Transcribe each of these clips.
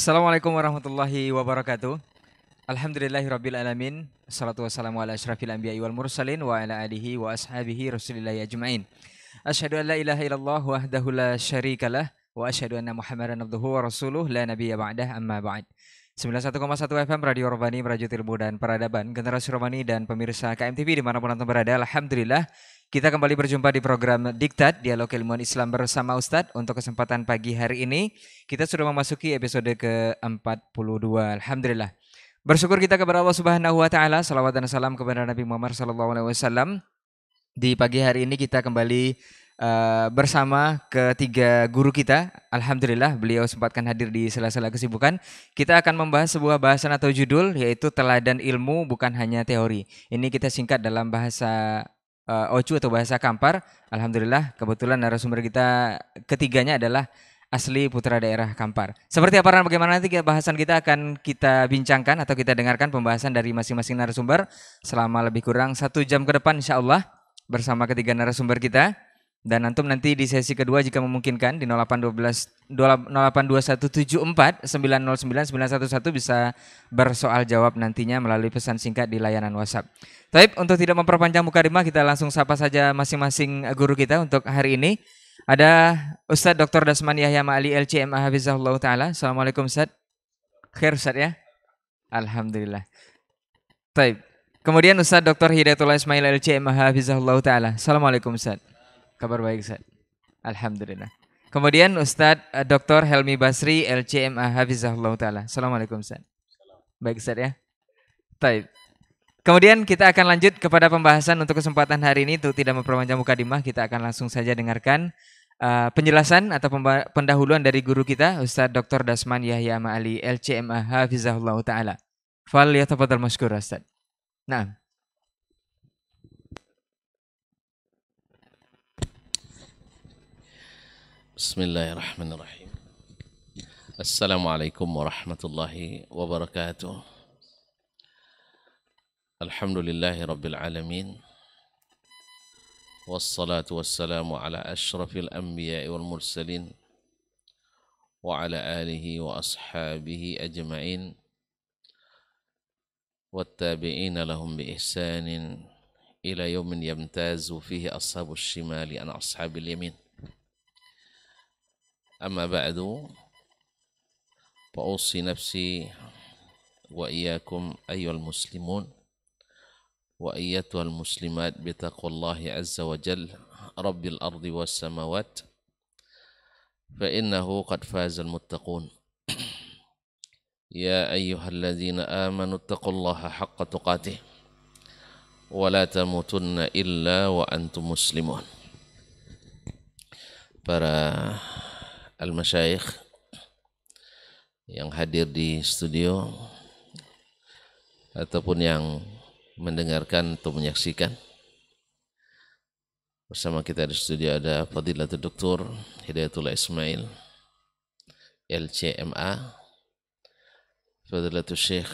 Assalamualaikum warahmatullahi wabarakatuh. Alhamdulillahirabbil alamin. Assalatu wassalamu ala asyrafil anbiya'i wal mursalin wa ala alihi wa ashabihi rasulillahi ajmain. Asyhadu an la ilaha illallah wahdahu la syarikalah wa asyhadu anna Muhammadan abduhu wa rasuluh la nabiyya ba'dah amma ba'd. 91,1 FM Radio Robani Merajut Ilmu dan Peradaban Generasi Robani dan pemirsa KMTV dimanapun Anda berada. Alhamdulillah kita kembali berjumpa di program Diktat Dialog Ilmuwan Islam bersama Ustadz. Untuk kesempatan pagi hari ini kita sudah memasuki episode ke-42. Alhamdulillah. Bersyukur kita kepada Allah Subhanahu wa taala. Salawat dan salam kepada Nabi Muhammad sallallahu alaihi wasallam. Di pagi hari ini kita kembali bersama ketiga guru kita. Alhamdulillah beliau sempatkan hadir di sela-sela kesibukan. Kita akan membahas sebuah bahasan atau judul yaitu teladan ilmu bukan hanya teori. Ini kita singkat dalam bahasa Ocu atau bahasa Kampar. Alhamdulillah kebetulan narasumber kita ketiganya adalah asli putra daerah Kampar. Seperti apa dan bagaimana nanti bahasan kita akan kita bincangkan atau kita dengarkan pembahasan dari masing-masing narasumber selama lebih kurang 1 jam ke depan insya Allah bersama ketiga narasumber kita. Dan antum nanti di sesi kedua jika memungkinkan di 082174 909 911 bisa bersoal jawab nantinya melalui pesan singkat di layanan WhatsApp. Taib, untuk tidak memperpanjang mukadimah kita langsung sapa saja masing-masing guru kita untuk hari ini. Ada Ustadz Dr. Dasman Yahya Ma'ali LCMA Hafizahullah Ta'ala. Assalamualaikum Ustadz. Khair Ustadz ya. Alhamdulillah. Taib. Kemudian Ustadz Dr. Hidayatullah Ismail LCMA Hafizahullah Ta'ala. Assalamualaikum Ustadz. Kabar baik Ustaz. Alhamdulillah. Kemudian Ustadz Dr. Helmi Basri LCMA Hafizahullah Ta'ala. Assalamualaikum Ustaz. Baik Ustaz ya. Taib. Kemudian kita akan lanjut kepada pembahasan untuk kesempatan hari ini. Untuk tidak memperpanjang mukadimah, kita akan langsung saja dengarkan penjelasan atau pendahuluan dari guru kita Ustadz Dr. Dasman Yahya Ma'ali LCMA Hafizahullah Ta'ala. Fal yatafadhal mashkur Ustaz. Nah. Bismillahirrahmanirrahim. Assalamualaikum warahmatullahi wabarakatuh. Alhamdulillahi rabbil alamin. Wassalatu wassalamu ala ashrafil anbiya'i wal mursalin wa ala alihi wa ashabihi ajma'in wattabi'ina lahum bi ihsanin ila yawmin yamtazu fihi ashabus shimali an ashabil yamin. أما بعد فأوصي نفسي وإياكم أيها المسلمون وأيتها المسلمات بتقوى الله عز وجل رب الأرض والسماوات فإنه قد فاز المتقون يا أيها الذين آمنوا اتقوا الله حق تقاته ولا تموتن إلا وأنتم مسلمون. Para al-masyayikh yang hadir di studio ataupun yang mendengarkan atau menyaksikan. Bersama kita di studio ada Fadilatul Dr. Hidayatullah Ismail LCMA, Fadilatul Syekh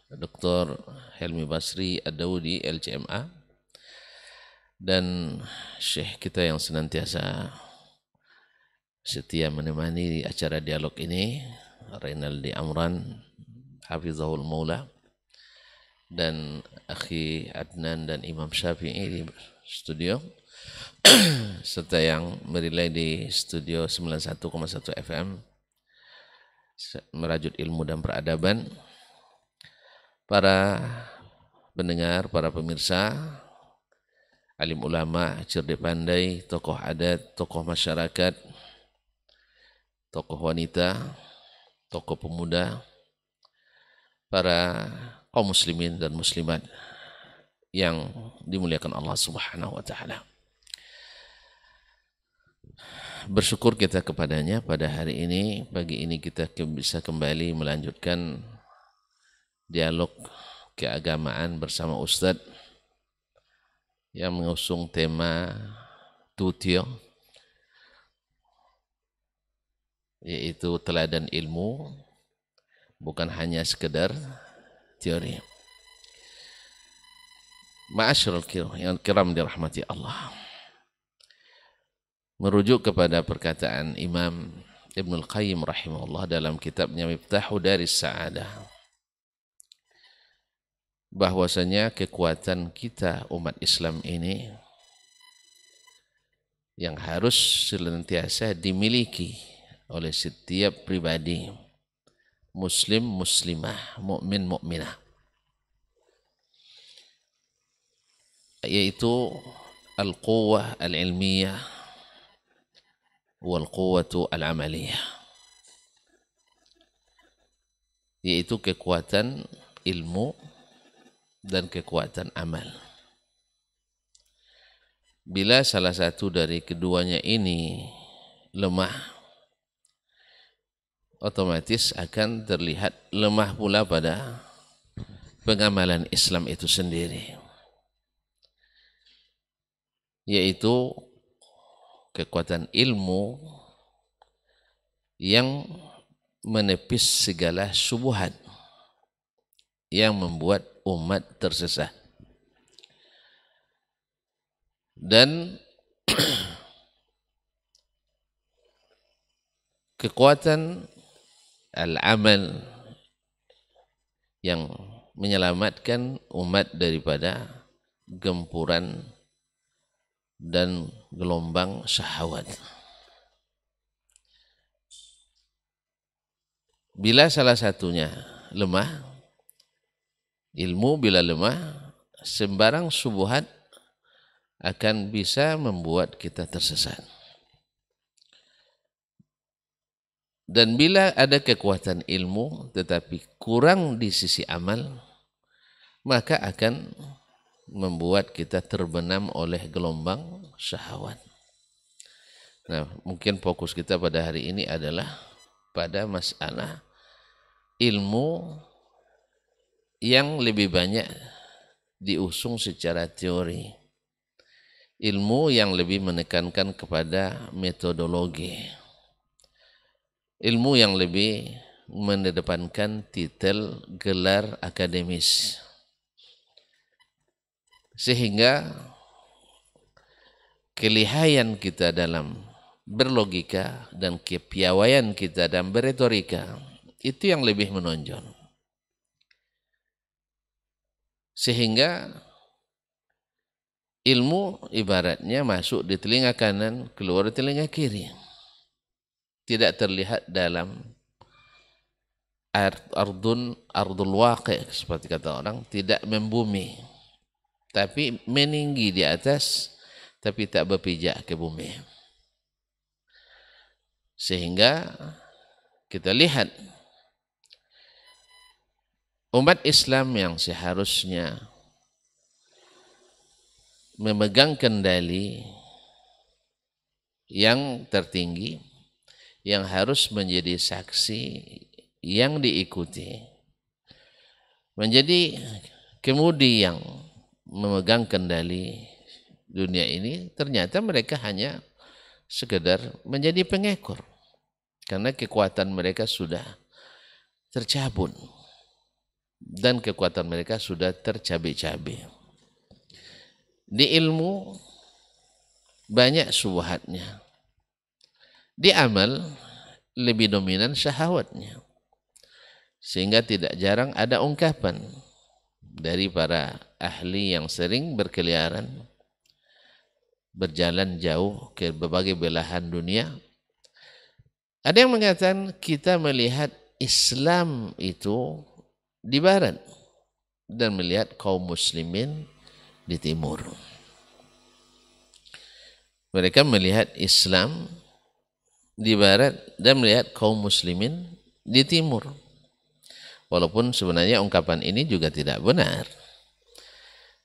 Dr. Helmi Basri Ad-Daudi LCMA, dan Syekh kita yang senantiasa setia menemani acara dialog ini, Reynaldi Amran Hafizahul Maula, dan Akhi Adnan dan Imam Syafi'i di studio serta yang merilai di studio 91,1 FM Merajut Ilmu dan Peradaban. Para pendengar, para pemirsa, alim ulama, cerdik pandai, tokoh adat, tokoh masyarakat, tokoh wanita, tokoh pemuda, para kaum muslimin dan muslimat yang dimuliakan Allah Subhanahu wa taala. Bersyukur kita kepadanya pada hari ini, pagi ini kita bisa kembali melanjutkan dialog keagamaan bersama Ustadz yang mengusung tema Tutio, yaitu teladan ilmu bukan hanya sekedar teori. Ma'asyiral yang kiram dirahmati Allah. Merujuk kepada perkataan Imam Ibnul Qayyim rahimahullah dalam kitabnya Miftahu Daris Sa'adah, bahwasanya kekuatan kita umat Islam ini yang harus senantiasa dimiliki oleh setiap pribadi muslim, muslimah, mukmin, mukminah, yaitu al-quwwah al-ilmiyah wal quwwatu al-amaliyah, yaitu kekuatan ilmu dan kekuatan amal. Bila salah satu dari keduanya ini lemah, otomatis akan terlihat lemah pula pada pengamalan Islam itu sendiri, yaitu kekuatan ilmu yang menepis segala syubhat yang membuat umat tersesat. Dan kekuatan al-amal yang menyelamatkan umat daripada gempuran dan gelombang syahwat. Bila salah satunya lemah, ilmu bila lemah, sembarang syubhat akan bisa membuat kita tersesat. Dan bila ada kekuatan ilmu tetapi kurang di sisi amal, maka akan membuat kita terbenam oleh gelombang syahwat. Nah, mungkin fokus kita pada hari ini adalah pada masalah ilmu yang lebih banyak diusung secara teori, ilmu yang lebih menekankan kepada metodologi, ilmu yang lebih mengedepankan titel gelar akademis, sehingga kelihayan kita dalam berlogika dan kepiawaian kita dalam beretorika itu yang lebih menonjol, sehingga ilmu ibaratnya masuk di telinga kanan, keluar di telinga kiri, tidak terlihat dalam ardul waqi', seperti kata orang, tidak membumi, tapi meninggi di atas, tapi tak berpijak ke bumi. Sehingga kita lihat umat Islam yang seharusnya memegang kendali yang tertinggi, yang harus menjadi saksi yang diikuti, menjadi kemudi yang memegang kendali dunia ini, ternyata mereka hanya sekedar menjadi pengekor, karena kekuatan mereka sudah tercabut dan kekuatan mereka sudah tercabai-cabai. Di ilmu banyak syubhatnya, di amal lebih dominan syahwatnya, sehingga tidak jarang ada ungkapan dari para ahli yang sering berkeliaran, berjalan jauh ke berbagai belahan dunia. Ada yang mengatakan kita melihat Islam itu di barat dan melihat kaum muslimin di timur. Mereka melihat Islam di barat dan melihat kaum muslimin di timur. Walaupun sebenarnya ungkapan ini juga tidak benar.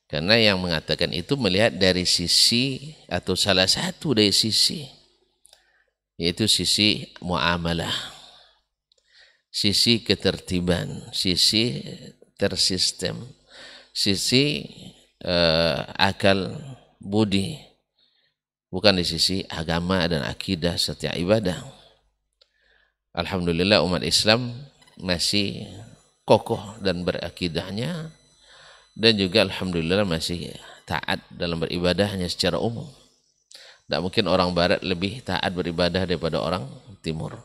Karena yang mengatakan itu melihat dari sisi atau salah satu dari sisi, yaitu sisi muamalah, sisi ketertiban, sisi tersistem, sisi akal budi, bukan di sisi agama dan akidah serta ibadah. Alhamdulillah umat Islam masih kokoh dan berakidahnya, dan juga alhamdulillah masih taat dalam beribadahnya secara umum. Tidak mungkin orang barat lebih taat beribadah daripada orang timur.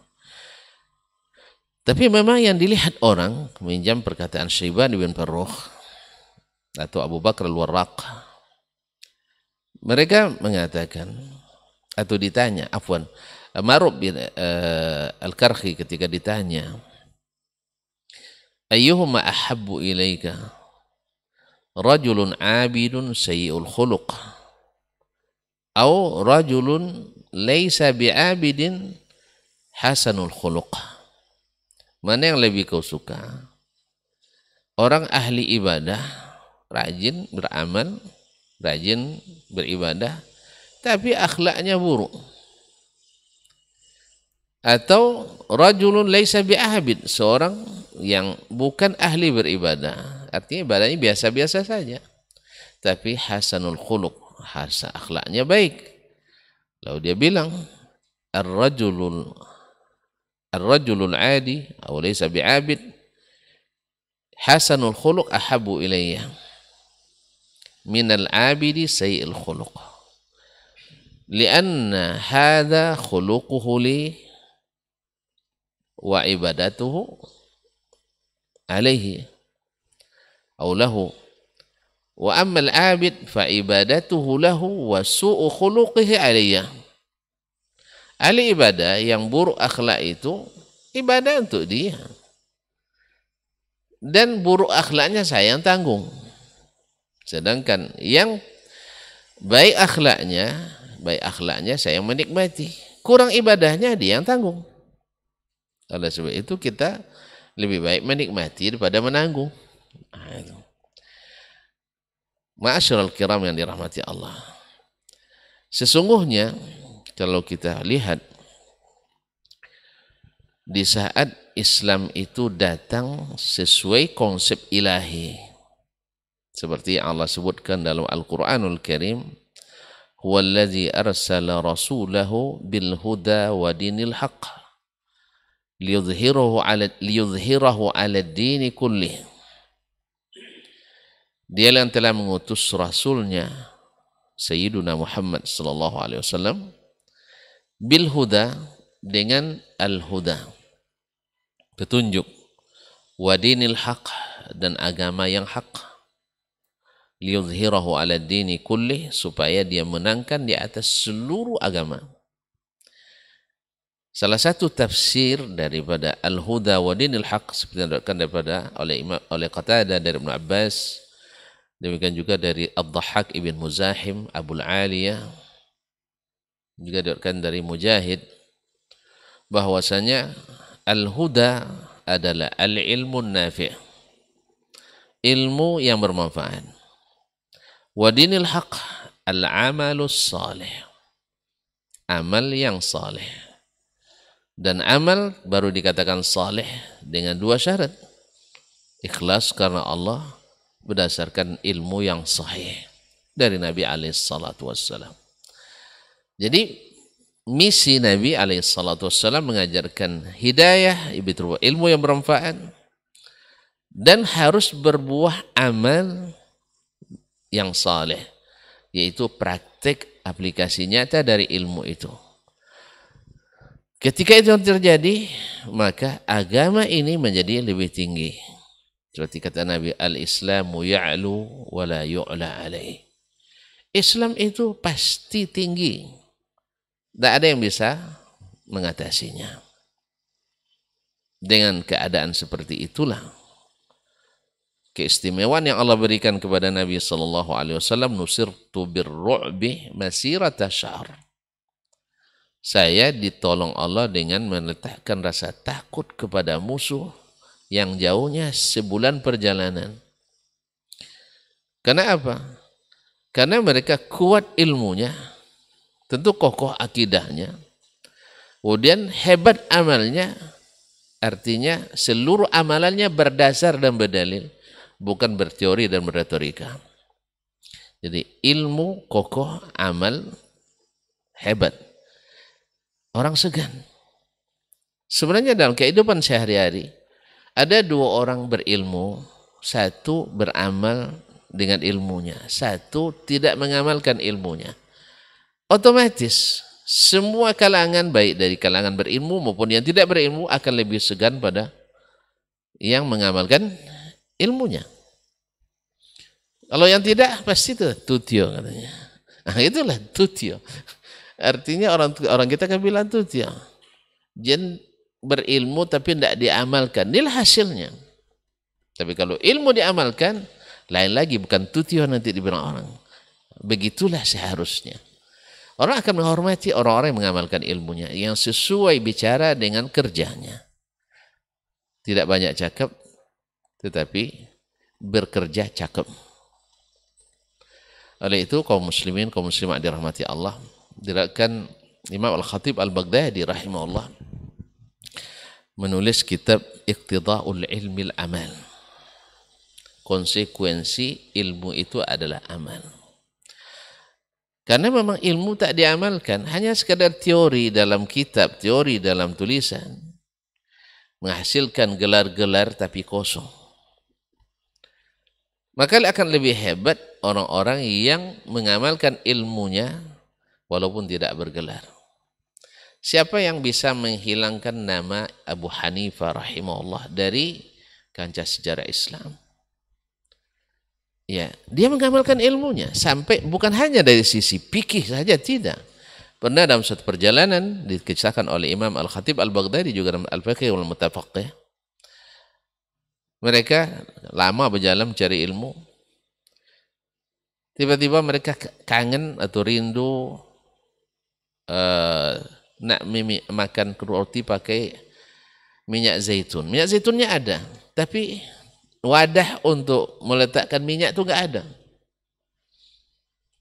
Tapi memang yang dilihat orang, meminjam perkataan Syaiban bin Farrukh atau Abu Bakar al-Warraq, mereka mengatakan atau ditanya, afwan, Marub bin Al-Karhi ketika ditanya, ayyuhuma ahabbu ilaika, rajulun abidun sayyi'ul khuluq, atau rajulun laisa bi'abidin hasanul khuluq. Mana yang lebih kau suka? Orang ahli ibadah, rajin beramal, rajin beribadah, tapi akhlaknya buruk. Atau rajulun laisa bi'abid, seorang yang bukan ahli beribadah, artinya ibadahnya biasa-biasa saja, tapi hasanul khuluq, akhlaknya baik. Lalu dia bilang, ar-rajulul adi atau laysa bi'abid hasanul khuluq ahabbu ilayya minal abidi sayyi'ul khuluq lianna hadha khuluquhu li wa ibadatuhu alaihi aw lahu wa amma al-abid fa ibadatuhu lahu wa su'u khuluqihi alayya. Ahli ibadah yang buruk akhlak itu ibadah untuk dia, dan buruk akhlaknya saya yang tanggung. Sedangkan yang baik akhlaknya saya yang menikmati, kurang ibadahnya dia yang tanggung. Oleh sebab itu kita lebih baik menikmati daripada menanggung. Ma'asyiral kiram yang dirahmati Allah, sesungguhnya kalau kita lihat di saat Islam itu datang sesuai konsep ilahi, seperti yang Allah sebutkan dalam Al-Quranul Karim, huwallazi arsala rasulahu bil huda wa dinil haqq liyudhhirahu ala dini kullih. Dia yang telah mengutus rasulnya Sayyiduna Muhammad sallallahu alaihi wasallam bil huda, dengan al-huda, petunjuk, wa dinil haq, dan agama yang hak, liyudhhirahu ala dini kulli, supaya dia menangkan di atas seluruh agama. Salah satu tafsir daripada al-huda wa dinil haq seperti yang diriwayatkan daripada oleh Qatadah dari Ibnu Abbas, demikian juga dari Ad-Dhahhak ibn Muzahim Abul Aliyah, juga diriwayatkan dari Mujahid, bahwasanya al-huda adalah al-ilmun nafi', ilmu yang bermanfaat. Wa dinil haq al-amalus salih, amal yang salih. Dan amal baru dikatakan salih dengan dua syarat: ikhlas karena Allah berdasarkan ilmu yang sahih dari Nabi alaihi salatu wassalam. Jadi misi Nabi SAW mengajarkan hidayah, ilmu yang bermanfaat, dan harus berbuah amal yang saleh, yaitu praktek aplikasi nyata dari ilmu itu. Ketika itu terjadi, maka agama ini menjadi lebih tinggi. Seperti kata Nabi, al-islamu ya'lu wa la yu'la alaih. Islam itu pasti tinggi, tidak ada yang bisa mengatasinya. Dengan keadaan seperti itulah keistimewaan yang Allah berikan kepada Nabi sallallahu alaihi wasallam, nusirtu birru'bi masirata syahr. Saya ditolong Allah dengan meletakkan rasa takut kepada musuh yang jauhnya sebulan perjalanan. Karena apa? Karena mereka kuat ilmunya, tentu kokoh akidahnya, kemudian hebat amalnya, artinya seluruh amalannya berdasar dan berdalil, bukan berteori dan berretorika. Jadi ilmu kokoh, amal hebat, orang segan. Sebenarnya dalam kehidupan sehari-hari ada dua orang berilmu, satu beramal dengan ilmunya, satu tidak mengamalkan ilmunya. Otomatis semua kalangan, baik dari kalangan berilmu maupun yang tidak berilmu, akan lebih segan pada yang mengamalkan ilmunya. Kalau yang tidak, pasti itu tutio katanya. Nah, itulah tutio. Artinya orang kita kan bilang tutio. Jen berilmu tapi tidak diamalkan. Inilah hasilnya. Tapi kalau ilmu diamalkan, lain lagi, bukan tutio nanti dibilang orang. Begitulah seharusnya. Orang akan menghormati orang-orang yang mengamalkan ilmunya, yang sesuai bicara dengan kerjanya. Tidak banyak cakap, tetapi bekerja cakap. Oleh itu kaum muslimin, kaum muslimat dirahmati Allah, diriwayatkan Imam Al-Khatib Al-Baghdadi rahimahullah menulis kitab Iqtida'ul Ilmil Amal. Konsekuensi ilmu itu adalah amal. Karena memang ilmu tak diamalkan, hanya sekadar teori dalam kitab, teori dalam tulisan, menghasilkan gelar-gelar tapi kosong. Maka akan lebih hebat orang-orang yang mengamalkan ilmunya walaupun tidak bergelar. Siapa yang bisa menghilangkan nama Abu Hanifah rahimahullah dari kancah sejarah Islam? Ya, dia mengamalkan ilmunya sampai bukan hanya dari sisi fikih saja, tidak. Pernah dalam suatu perjalanan dikisahkan oleh Imam Al-Khatib Al-Baghdadi juga dalam Al-Fiqh wal Mutafaqih. Mereka lama berjalan mencari ilmu. Tiba-tiba mereka kangen atau rindu nak makan roti pakai minyak zaitun. Minyak zaitunnya ada, tapi wadah untuk meletakkan minyak itu enggak ada.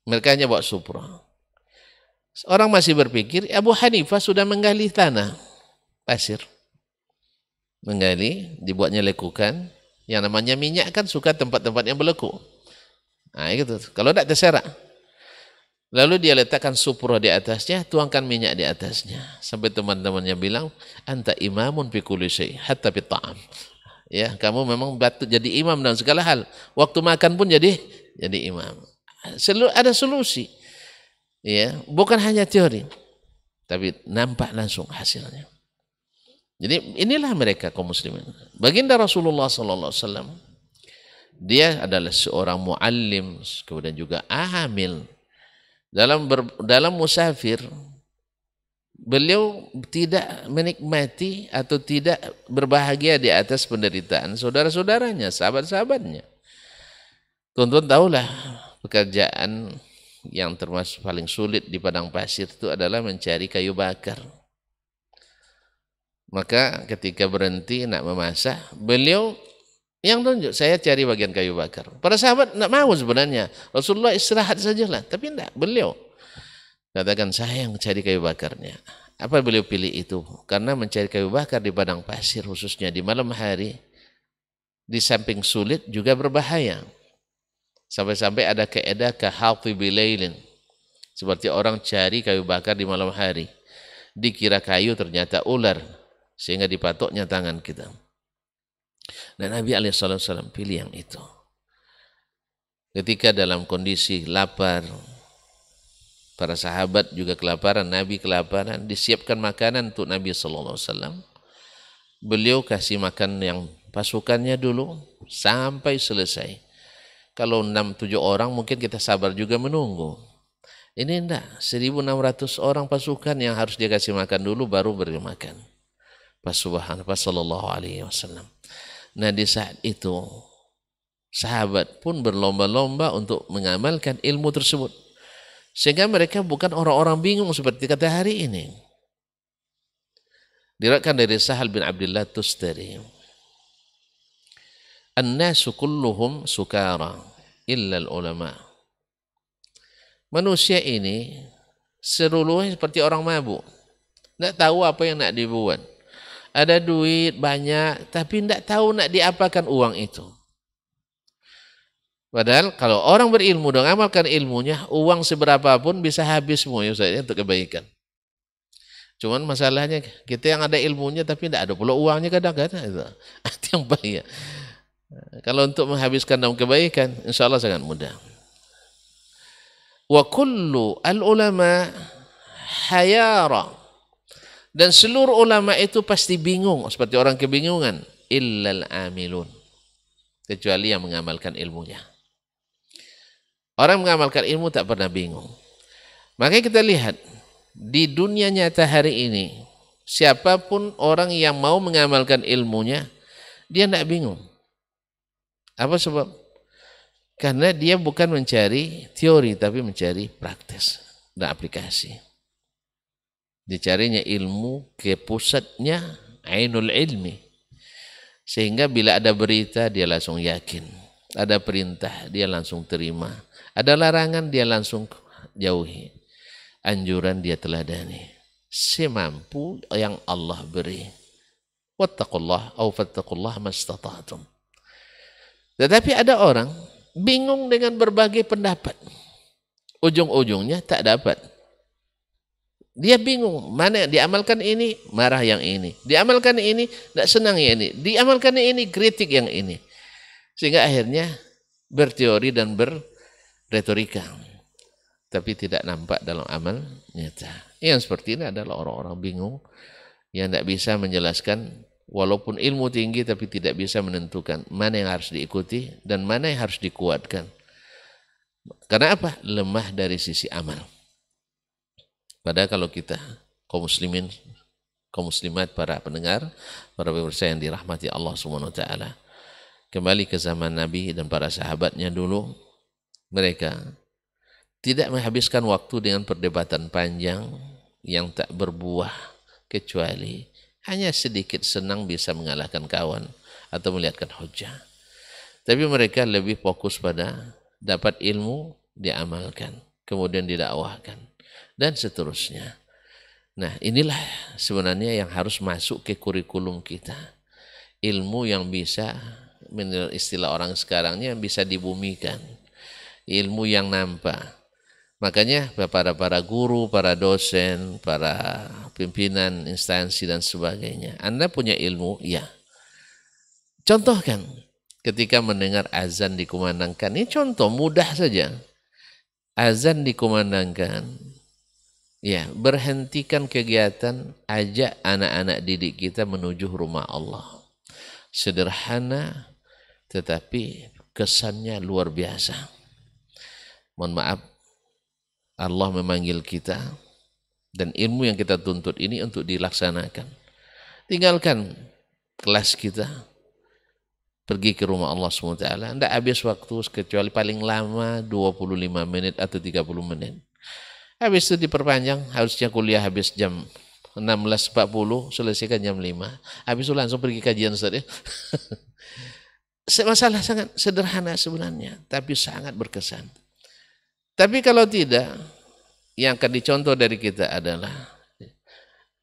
Mereka hanya bawa supra. Orang masih berpikir Abu Hanifah sudah menggali tanah, pasir. Menggali, dibuatnya lekukan. Yang namanya minyak kan suka tempat-tempat yang berlekuk. Nah, gitu. Kalau tidak terserak. Lalu dia letakkan supra di atasnya, tuangkan minyak di atasnya. Sampai teman-temannya bilang, anta imamun fi kulli syai, hatta fi ta'am. Ya, kamu memang jadi imam dalam segala hal. Waktu makan pun jadi imam. Ada solusi. Ya, bukan hanya teori, tapi nampak langsung hasilnya. Jadi inilah mereka kaum muslimin. Baginda Rasulullah sallallahu alaihi wasallam, dia adalah seorang muallim, kemudian juga amil. Dalam musafir, beliau tidak menikmati atau tidak berbahagia di atas penderitaan saudara-saudaranya, sahabat-sahabatnya. Tuan-tuan tahulah pekerjaan yang termasuk paling sulit di padang pasir itu adalah mencari kayu bakar. Maka ketika berhenti nak memasak, beliau yang tunjuk, saya cari bagian kayu bakar. Para sahabat nak mau sebenarnya, Rasulullah istirahat sajalah, tapi tidak, beliau katakan saya yang cari kayu bakarnya. Apa beliau pilih itu? Karena mencari kayu bakar di padang pasir khususnya di malam hari, di samping sulit juga berbahaya. Sampai-sampai ada keedah kahati bilailin, seperti orang cari kayu bakar di malam hari, dikira kayu ternyata ular, sehingga dipatoknya tangan kita. Dan Nabi SAW pilih yang itu. Ketika dalam kondisi lapar, para sahabat juga kelaparan, Nabi kelaparan, disiapkan makanan untuk Nabi SAW. Beliau kasih makan yang pasukannya dulu sampai selesai. Kalau 6-7 orang mungkin kita sabar juga menunggu. Ini enggak, 1.600 orang pasukan yang harus dia kasih makan dulu baru beri makan. Subhanallah sallallahu alaihi wasallam. Nah, di saat itu sahabat pun berlomba-lomba untuk mengamalkan ilmu tersebut. Sehingga mereka bukan orang-orang bingung seperti kata hari ini. Diriwayatkan dari Sahal bin Abdullah Tustari, "An-nasu kulluhum sukara illa al-ulama." Manusia ini seluruhnya seperti orang mabuk. Tidak tahu apa yang nak dibuat. Ada duit banyak, tapi tidak tahu nak diapakan uang itu. Padahal kalau orang berilmu dan amalkan ilmunya, uang seberapa pun bisa habis semua ya Ustaz, untuk kebaikan. Cuman masalahnya kita yang ada ilmunya tapi tidak ada pula uangnya kadang-kadang itu. Itu yang bahaya. Kalau untuk menghabiskan dalam kebaikan, insya Allah sangat mudah. Wa kullu al-ulama hayara. Dan seluruh ulama itu pasti bingung, seperti orang kebingungan. Illal amilun. Kecuali yang mengamalkan ilmunya. Orang mengamalkan ilmu tak pernah bingung. Makanya kita lihat, di dunia nyata hari ini, siapapun orang yang mau mengamalkan ilmunya, dia tidak bingung. Apa sebab? Karena dia bukan mencari teori, tapi mencari praktis dan aplikasi. Dicarinya ilmu ke pusatnya, ainul ilmi. Sehingga bila ada berita, dia langsung yakin. Ada perintah, dia langsung terima. Ada larangan, dia langsung jauhi. Anjuran dia teladani. Semampu yang Allah beri. Wattaqullah au fattaqullah mastata'tum. Tetapi ada orang bingung dengan berbagai pendapat. Ujung-ujungnya tak dapat. Dia bingung, mana diamalkan ini, marah yang ini. Diamalkan ini, tak senang yang ini. Diamalkan ini, kritik yang ini. Sehingga akhirnya berteori dan berretorika. Tapi tidak nampak dalam amal nyata. Yang seperti ini adalah orang-orang bingung yang tidak bisa menjelaskan, walaupun ilmu tinggi tapi tidak bisa menentukan mana yang harus diikuti dan mana yang harus dikuatkan. Karena apa? Lemah dari sisi amal. Padahal kalau kita kaum muslimin, kaum muslimat, para pendengar, para pemirsa yang dirahmati Allah Subhanahu wa taala, kembali ke zaman Nabi dan para sahabatnya dulu, mereka tidak menghabiskan waktu dengan perdebatan panjang yang tak berbuah, kecuali hanya sedikit senang bisa mengalahkan kawan atau melihatkan hujah. Tapi mereka lebih fokus pada dapat ilmu, diamalkan, kemudian didakwahkan, dan seterusnya. Nah, inilah sebenarnya yang harus masuk ke kurikulum kita. Ilmu yang bisa, menurut istilah orang sekarangnya, bisa dibumikan. Ilmu yang nampak. Makanya para guru, para dosen, para pimpinan instansi dan sebagainya, Anda punya ilmu, ya. Contohkan ketika mendengar azan dikumandangkan. Ini contoh mudah saja. Azan dikumandangkan, ya, berhentikan kegiatan, ajak anak-anak didik kita menuju rumah Allah. Sederhana, tetapi kesannya luar biasa. Mohon maaf, Allah memanggil kita dan ilmu yang kita tuntut ini untuk dilaksanakan. Tinggalkan kelas kita, pergi ke rumah Allah SWT. Tidak habis waktu kecuali paling lama 25 menit atau 30 menit. Habis itu diperpanjang, harusnya kuliah habis jam 16.40, selesaikan jam 5. Habis itu langsung pergi kajian Ustaz. Masalah sangat sederhana sebenarnya, tapi sangat berkesan. Tapi kalau tidak, yang akan dicontoh dari kita adalah,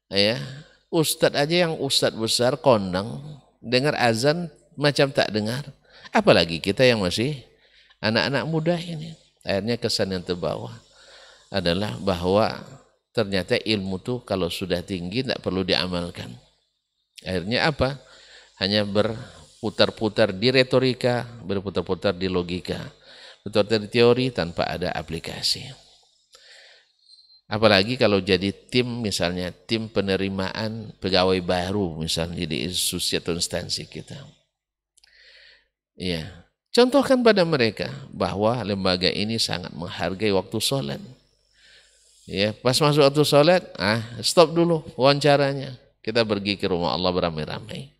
ya, ustadz aja yang ustadz besar kondang, dengar azan macam tak dengar. Apalagi kita yang masih anak-anak muda ini. Akhirnya kesan yang terbawa adalah bahwa ternyata ilmu itu kalau sudah tinggi tidak perlu diamalkan. Akhirnya apa? Hanya berputar-putar di retorika, berputar-putar di logika, berputar di teori tanpa ada aplikasi. Apalagi kalau jadi tim, misalnya tim penerimaan pegawai baru misalnya di institusi atau instansi kita. Ya, contohkan pada mereka bahwa lembaga ini sangat menghargai waktu sholat. Ya, pas masuk waktu sholat, stop dulu wawancaranya. Kita pergi ke rumah Allah beramai-ramai.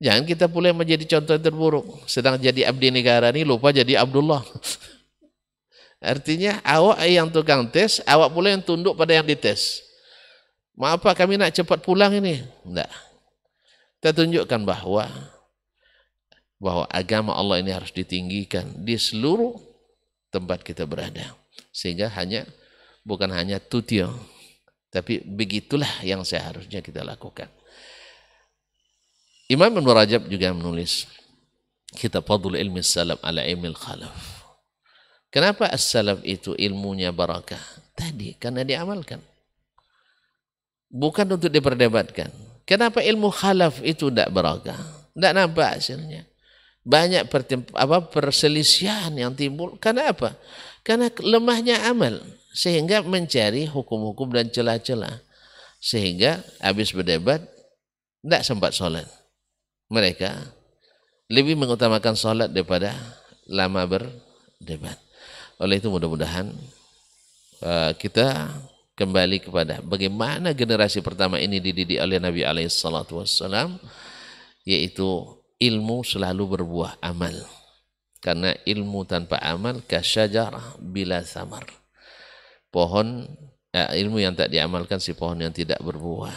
Jangan kita pula menjadi contoh yang terburuk. Sedang jadi abdi negara ini lupa jadi Abdullah. Artinya awak yang tukang tes, awak pula yang tunduk pada yang dites. Maaf Pak, kami nak cepat pulang ini. Tidak. Kita tunjukkan bahwa agama Allah ini harus ditinggikan di seluruh tempat kita berada. Sehingga bukan hanya tutio, tapi begitulah yang seharusnya kita lakukan. Imam Ibn Rajab juga menulis kitab Fadlul Ilmi Salaf ala Ilmil Khalaf. Kenapa as-salaf itu ilmunya barakah? Tadi karena diamalkan. Bukan untuk diperdebatkan. Kenapa ilmu khalaf itu tidak barakah? Tidak nampak hasilnya. Banyak perselisihan yang timbul. Karena apa? Karena lemahnya amal. sehingga mencari hukum-hukum dan celah-celah, sehingga habis berdebat tidak sempat sholat. Mereka lebih mengutamakan sholat daripada lama berdebat. Oleh itu mudah-mudahan kita kembali kepada bagaimana generasi pertama ini dididik oleh Nabi SAW, yaitu ilmu selalu berbuah amal. Karena ilmu tanpa amal kasyajarah bila samar. Pohon, ilmu yang tak diamalkan si pohon yang tidak berbuah.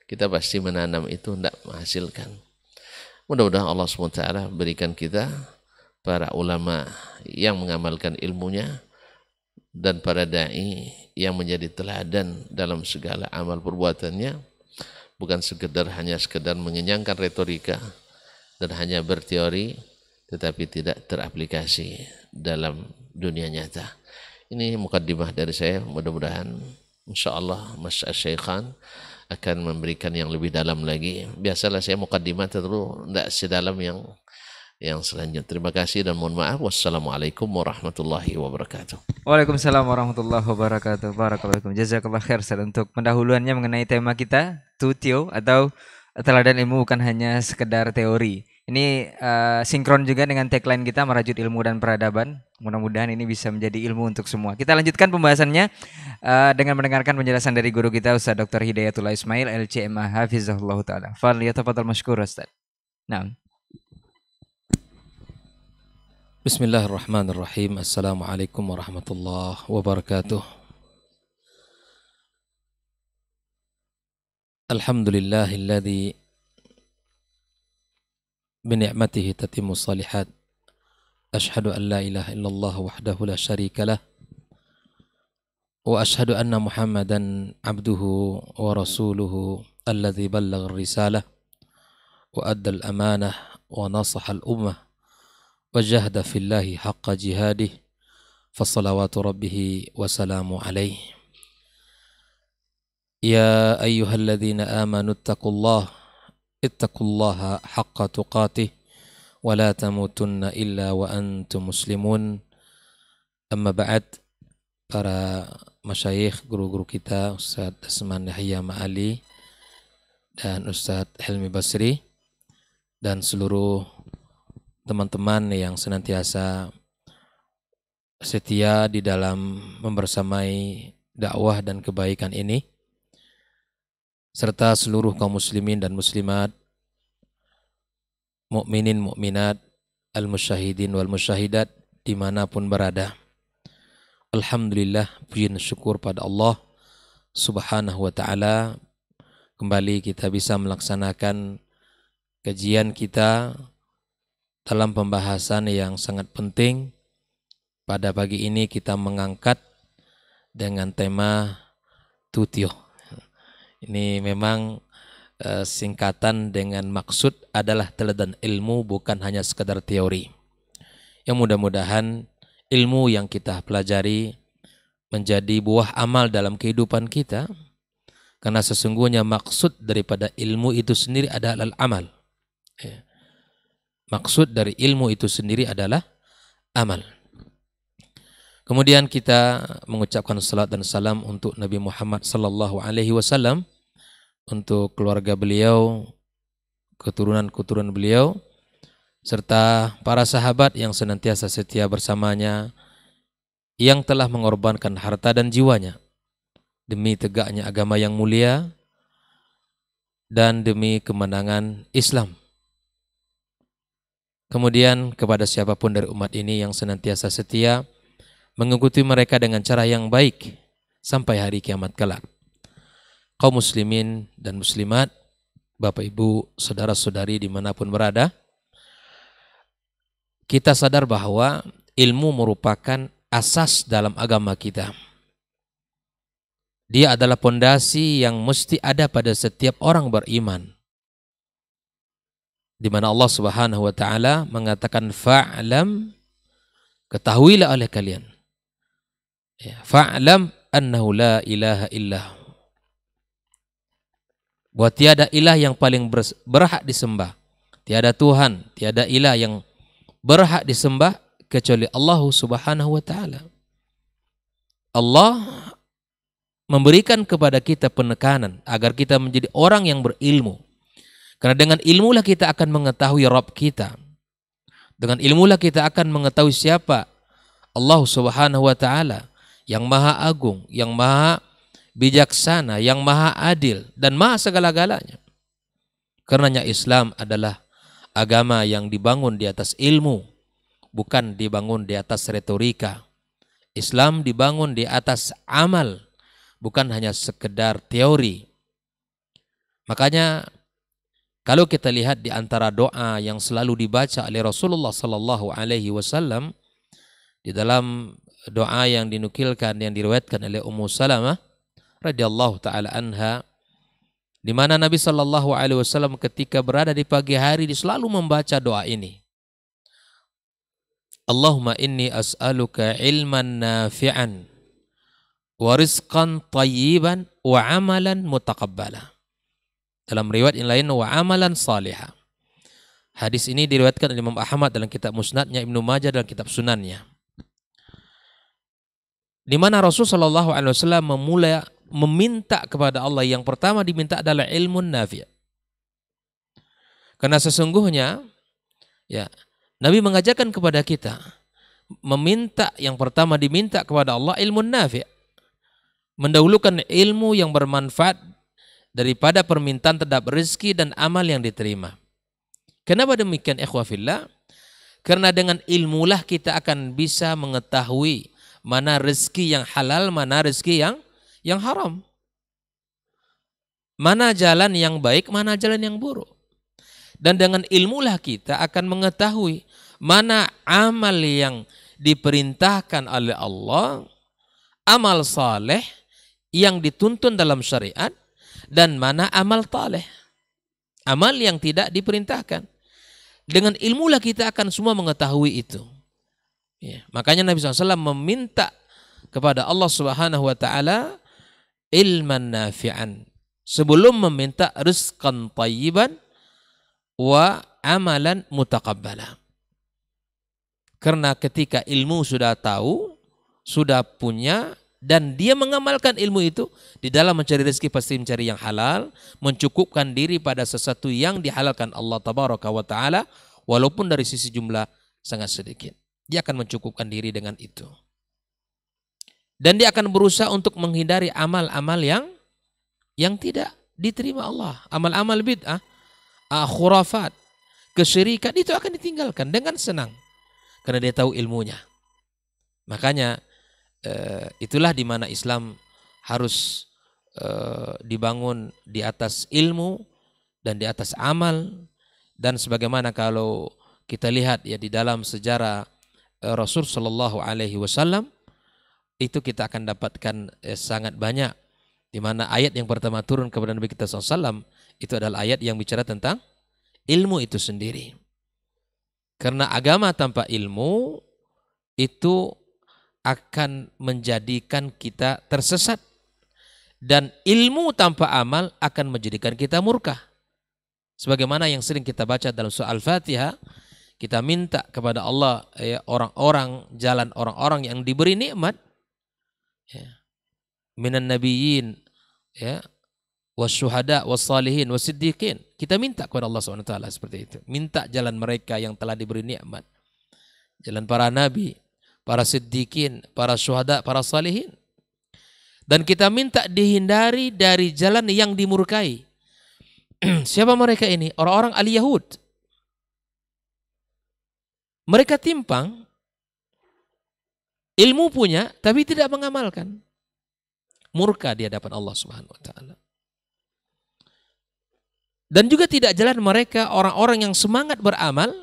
Kita pasti menanam itu tidak menghasilkan. Mudah-mudahan Allah SWT berikan kita para ulama yang mengamalkan ilmunya dan para da'i yang menjadi teladan dalam segala amal perbuatannya, bukan hanya sekedar mengenyangkan retorika dan hanya berteori, tetapi tidak teraplikasi dalam dunia nyata. Ini mukaddimah dari saya. Mudah-mudahan insyaallah Mas Syekhan akan memberikan yang lebih dalam lagi. Biasalah saya mukaddimah terus tidak sedalam yang selanjutnya. Terima kasih dan mohon maaf. Wassalamualaikum warahmatullahi wabarakatuh. Waalaikumsalam warahmatullahi wabarakatuh. Barakallahu. Jazakallah khair Ustaz untuk pendahuluannya mengenai tema kita, tutio atau teladan ilmu bukan hanya sekedar teori. Ini sinkron juga dengan tagline kita, merajut ilmu dan peradaban. Mudah-mudahan ini bisa menjadi ilmu untuk semua. Kita lanjutkan pembahasannya dengan mendengarkan penjelasan dari guru kita Ustaz Dr. Hidayatullah Ismail LCMA Hafizahullah Ta'ala. Falyatafadhal mashkur Ustaz. Nah. Bismillahirrahmanirrahim. Assalamualaikum warahmatullahi wabarakatuh. Alhamdulillahilladzi بنعمته تتم الصالحات أشهد أن لا إله إلا الله وحده لا شريك له وأشهد أن محمدا عبده ورسوله الذي بلغ الرسالة وأدى الأمانة ونصح الأمة وجاهد في الله حق جهاده فصلوات ربه وسلام عليه يا أيها الذين آمنوا اتقوا الله حق تقاته ولا تموتن إلا وأنتم مسلمون. Amma ba'd, para masyayikh, guru-guru kita Ustaz Asman Yahya Ma'ali dan Ustaz Helmi Basri dan seluruh teman-teman yang senantiasa setia di dalam membersamai dakwah dan kebaikan ini, serta seluruh kaum muslimin dan muslimat, mukminin mukminat, al-musyahidin wal musyahidat dimanapun berada. Alhamdulillah, puji dan syukur pada Allah Subhanahu wa ta'ala, kembali kita bisa melaksanakan kajian kita dalam pembahasan yang sangat penting. Pada pagi ini kita mengangkat dengan tema tutio. Ini memang singkatan dengan maksud adalah teladan ilmu, bukan hanya sekedar teori. Yang mudah-mudahan ilmu yang kita pelajari menjadi buah amal dalam kehidupan kita, karena sesungguhnya maksud daripada ilmu itu sendiri adalah amal. Maksud dari ilmu itu sendiri adalah amal. Kemudian kita mengucapkan salat dan salam untuk Nabi Muhammad sallallahu alaihi wasallam, untuk keluarga beliau, keturunan-keturunan beliau, serta para sahabat yang senantiasa setia bersamanya, yang telah mengorbankan harta dan jiwanya demi tegaknya agama yang mulia dan demi kemenangan Islam. Kemudian kepada siapapun dari umat ini yang senantiasa setia mengikuti mereka dengan cara yang baik sampai hari kiamat kelak. Kaum muslimin dan muslimat, Bapak Ibu, saudara-saudari dimanapun berada, kita sadar bahwa ilmu merupakan asas dalam agama kita. Dia adalah pondasi yang mesti ada pada setiap orang beriman, di mana Allah Subhanahu wa ta'ala mengatakan fa'lam, ketahuilah oleh kalian, fa'lam annahu la ilaha illahu, bahwa tiada ilah yang paling berhak disembah, tiada Tuhan, tiada ilah yang berhak disembah kecuali Allah Subhanahu wa ta'ala. Allah memberikan kepada kita penekanan agar kita menjadi orang yang berilmu. Karena dengan ilmulah kita akan mengetahui Rabb kita. Dengan ilmulah kita akan mengetahui siapa Allah Subhanahu wa taala yang Maha Agung, yang Maha Bijaksana, yang Maha Adil dan Maha segala-galanya. Karenanya Islam adalah agama yang dibangun di atas ilmu, bukan dibangun di atas retorika. Islam dibangun di atas amal, bukan hanya sekedar teori. Makanya kalau kita lihat di antara doa yang selalu dibaca oleh Rasulullah sallallahu alaihi wasallam di dalam doa yang dinukilkan yang diriwayatkan oleh Ummu Salamah radhiyallahu taala anha, di mana Nabi sallallahu alaihi wasallam ketika berada di pagi hari dia selalu membaca doa ini. Allahumma inni as'aluka ilman nafi'an wa rizqan tayyiban wa amalan mutaqabbala. Dalam riwayat yang lain wa amalan salihah. Hadis ini diriwayatkan oleh Imam Ahmad dalam kitab Musnadnya, Ibnu Majah dalam kitab Sunannya. Di mana Rasul sallallahu alaihi wasallam memulai meminta kepada Allah, yang pertama diminta adalah ilmun nafi'. Karena sesungguhnya ya Nabi mengajarkan kepada kita meminta, yang pertama diminta kepada Allah ilmu nafi', mendahulukan ilmu yang bermanfaat daripada permintaan terhadap rezeki dan amal yang diterima. Kenapa demikian ikhwah fillah? Karena dengan ilmulah kita akan bisa mengetahui mana rezeki yang halal, mana rezeki yang haram. Mana jalan yang baik, mana jalan yang buruk. Dan dengan ilmulah kita akan mengetahui mana amal yang diperintahkan oleh Allah, amal saleh yang dituntun dalam syariat, dan mana amal taleh, amal yang tidak diperintahkan. Dengan ilmulah kita akan semua mengetahui itu. Ya, makanya Nabi SAW meminta kepada Allah Subhanahu wa taala ilman nafi'an sebelum meminta rizqan tayyiban wa amalan mutaqabbala. Karena ketika ilmu sudah tahu, sudah punya, dan dia mengamalkan ilmu itu, di dalam mencari rezeki pasti mencari yang halal, mencukupkan diri pada sesuatu yang dihalalkan Allah Tabaraka wa Ta'ala, walaupun dari sisi jumlah sangat sedikit. Dia akan mencukupkan diri dengan itu. Dan dia akan berusaha untuk menghindari amal-amal yang tidak diterima Allah. Amal-amal bid'ah, khurafat, kesyirikan, itu akan ditinggalkan dengan senang. Karena dia tahu ilmunya. Makanya itulah di mana Islam harus dibangun di atas ilmu dan di atas amal. Dan sebagaimana kalau kita lihat ya di dalam sejarah Rasul Shallallahu Alaihi Wasallam, itu kita akan dapatkan sangat banyak. Di mana ayat yang pertama turun kepada Nabi kita SAW itu adalah ayat yang bicara tentang ilmu itu sendiri. Karena agama tanpa ilmu itu akan menjadikan kita tersesat. Dan ilmu tanpa amal akan menjadikan kita murka. Sebagaimana yang sering kita baca dalam surah Al-Fatihah, kita minta kepada Allah ya, jalan orang-orang yang diberi nikmat, ya, minan nabiyyin, ya, wasyuhada, wassalihin, wasiddiqin. Kita minta kepada Allah SWT seperti itu. Minta jalan mereka yang telah diberi nikmat. Jalan para nabi, para siddiqin, para syuhada, para salihin. Dan kita minta dihindari dari jalan yang dimurkai. Siapa mereka ini? Orang-orang al-Yahud. Mereka timpang, ilmu punya, tapi tidak mengamalkan. Murka di hadapan Allah Subhanahu wa Ta'ala. Dan juga tidak jalan mereka orang-orang yang semangat beramal,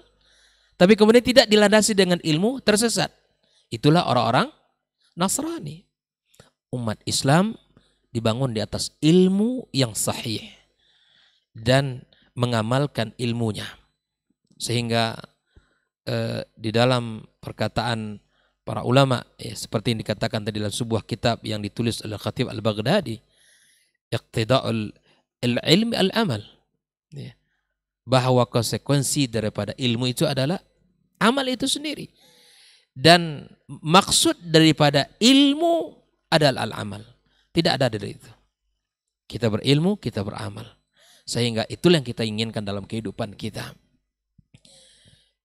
tapi kemudian tidak dilandasi dengan ilmu, tersesat. Itulah orang-orang Nasrani. Umat Islam dibangun di atas ilmu yang sahih dan mengamalkan ilmunya. Sehingga di dalam perkataan para ulama, ya, seperti yang dikatakan tadi dalam sebuah kitab yang ditulis oleh Khatib Al-Baghdadi, Iqtida'ul ilmi al-amal. Ya. Bahwa konsekuensi daripada ilmu itu adalah amal itu sendiri. Dan maksud daripada ilmu ada al-amal. Tidak ada dari itu. Kita berilmu, kita beramal. Sehingga itulah yang kita inginkan dalam kehidupan kita.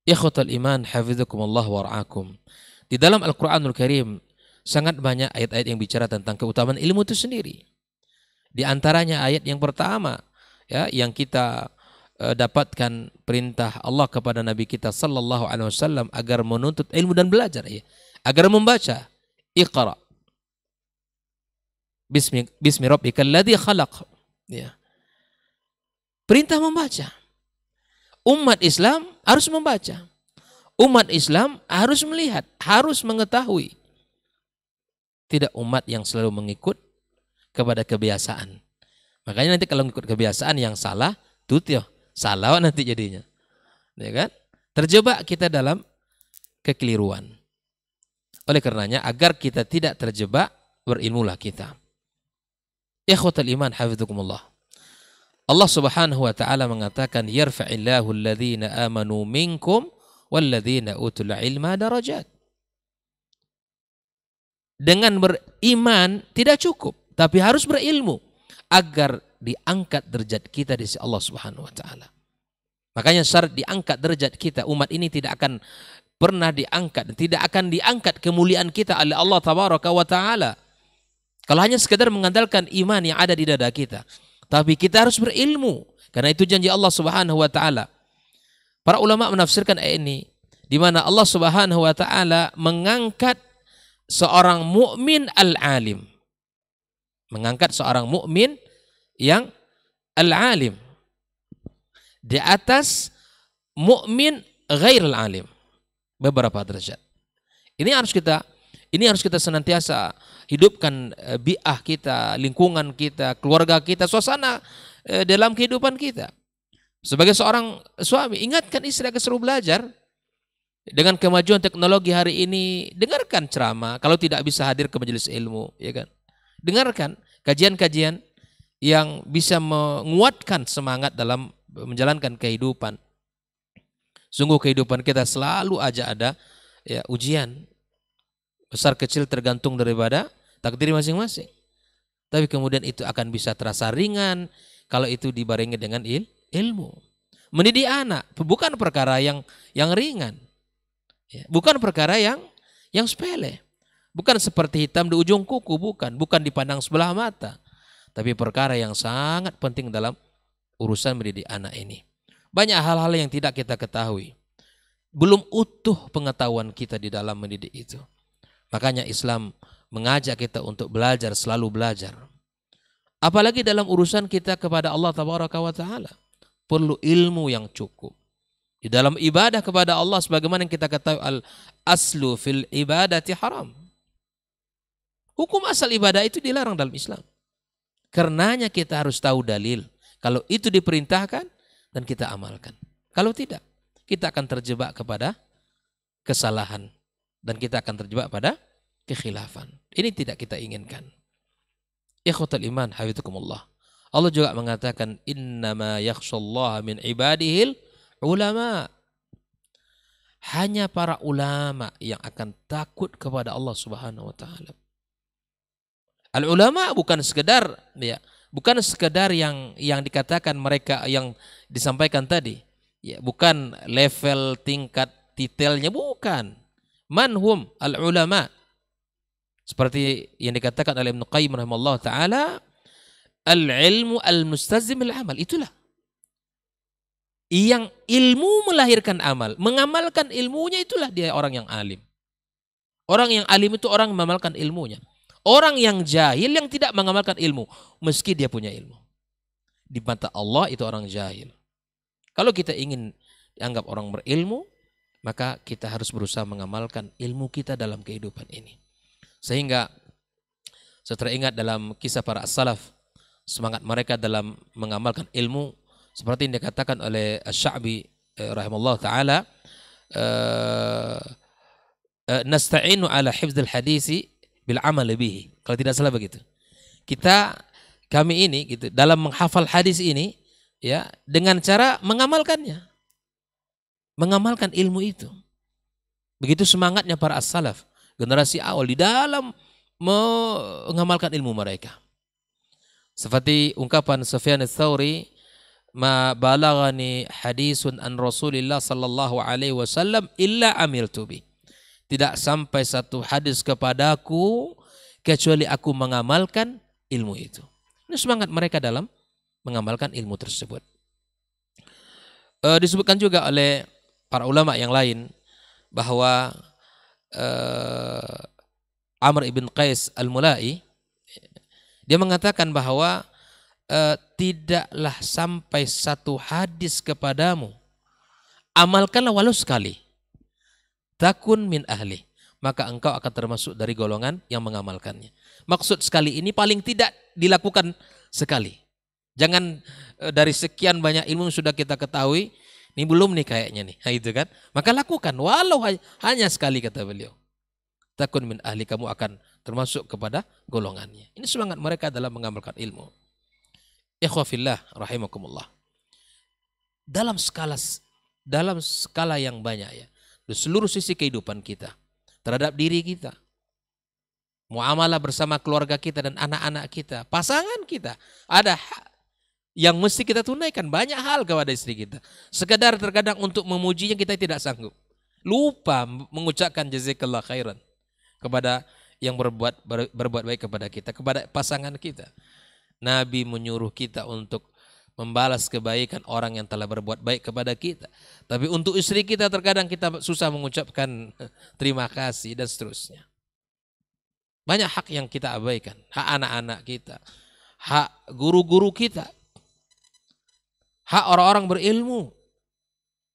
Ikhwatal iman, hafizakumullah wa ra'akum. Di dalam Al-Quranul Karim, sangat banyak ayat-ayat yang bicara tentang keutamaan ilmu itu sendiri. Di antaranya ayat yang pertama, ya, yang kita dapatkan perintah Allah kepada Nabi kita sallallahu alaihi wasallam agar menuntut ilmu dan belajar, ya. Agar membaca. Iqra. Bismi rabbikal ladzi khalaq. Ya. Perintah membaca. Umat Islam harus membaca. Umat Islam harus melihat, harus mengetahui. Tidak umat yang selalu mengikut kepada kebiasaan. Makanya nanti kalau mengikut kebiasaan yang salah, tutyo, salah nanti jadinya. Ya kan? Terjebak kita dalam kekeliruan. Oleh karenanya agar kita tidak terjebak, berilmulah kita. Ikhwatal iman, hafizakumullah. Allah Subhanahu wa taala mengatakan yarfa'illahu alladhina amanu minkum walladzina utul ilma darajat. Dengan beriman tidak cukup, tapi harus berilmu agar diangkat derajat kita di sisi Allah Subhanahu wa taala. Makanya syarat diangkat derajat kita, umat ini tidak akan pernah diangkat, tidak akan diangkat kemuliaan kita oleh Allah tabaraka wa taala kalau hanya sekedar mengandalkan iman yang ada di dada kita. Tapi kita harus berilmu, karena itu janji Allah Subhanahu wa taala. Para ulama menafsirkan ayat ini di mana Allah Subhanahu wa taala mengangkat seorang mukmin al-alim. Mengangkat seorang mukmin yang al-alim di atas mukmin ghairul alim. Beberapa derajat. Ini harus kita senantiasa hidupkan bi'ah kita, lingkungan kita, keluarga kita, suasana dalam kehidupan kita. Sebagai seorang suami, ingatkan istri agar selalu belajar. Dengan kemajuan teknologi hari ini, dengarkan ceramah. Kalau tidak bisa hadir ke majelis ilmu, ya kan? Dengarkan kajian-kajian yang bisa menguatkan semangat dalam menjalankan kehidupan. Sungguh kehidupan kita selalu aja ada ya, ujian. Besar kecil tergantung daripada takdir masing-masing. Tapi kemudian itu akan bisa terasa ringan kalau itu dibarengi dengan ilmu. Mendidik anak bukan perkara yang ringan. Ya, bukan perkara yang sepele. Bukan seperti hitam di ujung kuku, bukan dipandang sebelah mata. Tapi perkara yang sangat penting dalam urusan mendidik anak ini. Banyak hal-hal yang tidak kita ketahui. Belum utuh pengetahuan kita di dalam mendidik itu. Makanya Islam mengajak kita untuk belajar, selalu belajar. Apalagi dalam urusan kita kepada Allah Tabaraka wa Ta'ala. Perlu ilmu yang cukup. Di dalam ibadah kepada Allah, sebagaimana yang kita ketahui, al-aslu fil ibadati haram. Hukum asal ibadah itu dilarang dalam Islam. Karenanya kita harus tahu dalil. Kalau itu diperintahkan, dan kita amalkan. Kalau tidak, kita akan terjebak kepada kesalahan. Dan kita akan terjebak pada kekhilafan. Ini tidak kita inginkan. Ikhwatal iman, hafizakumullah. Allah juga mengatakan, innama yakhshallaha min ibadihil ulama. Hanya para ulama yang akan takut kepada Allah Subhanahu wa taala. Al-ulama bukan sekedar yang dikatakan mereka yang disampaikan tadi. Ya, bukan level tingkat titelnya, bukan. Manhum al-ulama. Seperti yang dikatakan oleh Ibnu Qayyim rahimahullah ta'ala, al-ilmu al-mustazim al-amal. Itulah. Yang ilmu melahirkan amal. Mengamalkan ilmunya, itulah dia orang yang alim. Orang yang alim itu orang yang mengamalkan ilmunya. Orang yang jahil yang tidak mengamalkan ilmu. Meski dia punya ilmu. Di mata Allah itu orang jahil. Kalau kita ingin dianggap orang berilmu, maka kita harus berusaha mengamalkan ilmu kita dalam kehidupan ini. Sehingga saya teringat dalam kisah para as-salaf, semangat mereka dalam mengamalkan ilmu, seperti yang dikatakan oleh Asy-Sya'bi rahimahullah ta'ala, nasta'inu ala hifdzil hadisi bil amal bihi. Kalau tidak salah begitu. Kami ini gitu dalam menghafal hadis ini ya dengan cara mengamalkannya. Mengamalkan ilmu itu. Begitu semangatnya para as-salaf, generasi awal di dalam mengamalkan ilmu mereka. Seperti ungkapan Sufyan ats-Tsauri, ma balaghani hadisun an Rasulillah sallallahu alaihi wasallam illa amiltu bi. Tidak sampai satu hadis kepadaku kecuali aku mengamalkan ilmu itu. Ini semangat mereka dalam mengamalkan ilmu tersebut. Disebutkan juga oleh para ulama yang lain bahwa Amr ibn Qais al-Mulai, dia mengatakan bahwa tidaklah sampai satu hadis kepadamu, amalkanlah walau sekali, takun min ahli, maka engkau akan termasuk dari golongan yang mengamalkannya. Maksud sekali ini paling tidak dilakukan sekali. Jangan dari sekian banyak ilmu yang sudah kita ketahui, ini belum nih kayaknya nih, nah, itu kan. Maka lakukan walau hanya sekali, kata beliau. Takun min ahli, kamu akan termasuk kepada golongannya. Ini semangat mereka dalam mengamalkan ilmu. Ikhwafillah rahimakumullah. Dalam skala yang banyak ya, di seluruh sisi kehidupan kita, terhadap diri kita, muamalah bersama keluarga kita dan anak-anak kita, pasangan kita, ada hak yang mesti kita tunaikan, banyak hal kepada istri kita. Sekadar terkadang untuk memujinya kita tidak sanggup. Lupa mengucapkan jazakallah khairan kepada yang berbuat baik kepada kita, kepada pasangan kita. Nabi menyuruh kita untuk membalas kebaikan orang yang telah berbuat baik kepada kita. Tapi untuk istri kita terkadang kita susah mengucapkan terima kasih dan seterusnya. Banyak hak yang kita abaikan. Hak anak-anak kita, hak guru-guru kita, hak orang-orang berilmu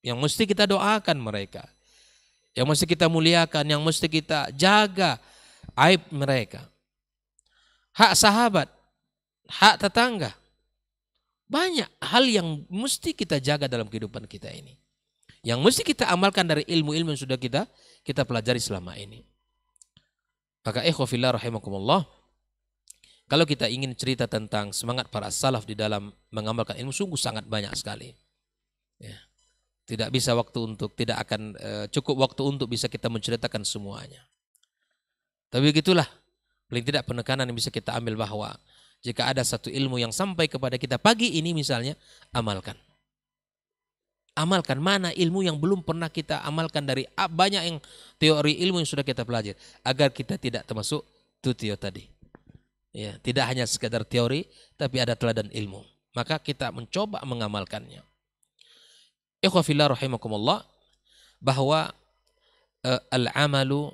yang mesti kita doakan mereka, yang mesti kita muliakan, yang mesti kita jaga aib mereka. Hak sahabat, hak tetangga. Banyak hal yang mesti kita jaga dalam kehidupan kita ini, yang mesti kita amalkan dari ilmu-ilmu yang sudah kita pelajari selama ini. Maka ikhwafillah rahimakumullah, kalau kita ingin cerita tentang semangat para salaf di dalam mengamalkan ilmu, sungguh sangat banyak sekali. Ya. Tidak bisa tidak akan cukup waktu untuk bisa kita menceritakan semuanya. Tapi begitulah, paling tidak penekanan yang bisa kita ambil bahwa jika ada satu ilmu yang sampai kepada kita pagi ini misalnya, amalkan. Amalkan mana ilmu yang belum pernah kita amalkan dari banyak yang teori ilmu yang sudah kita pelajari, agar kita tidak termasuk tutio tadi. Ya, tidak hanya sekadar teori, tapi ada teladan ilmu. Maka kita mencoba mengamalkannya. Ikhwafillah rahimakumullah, bahwa al-amalu,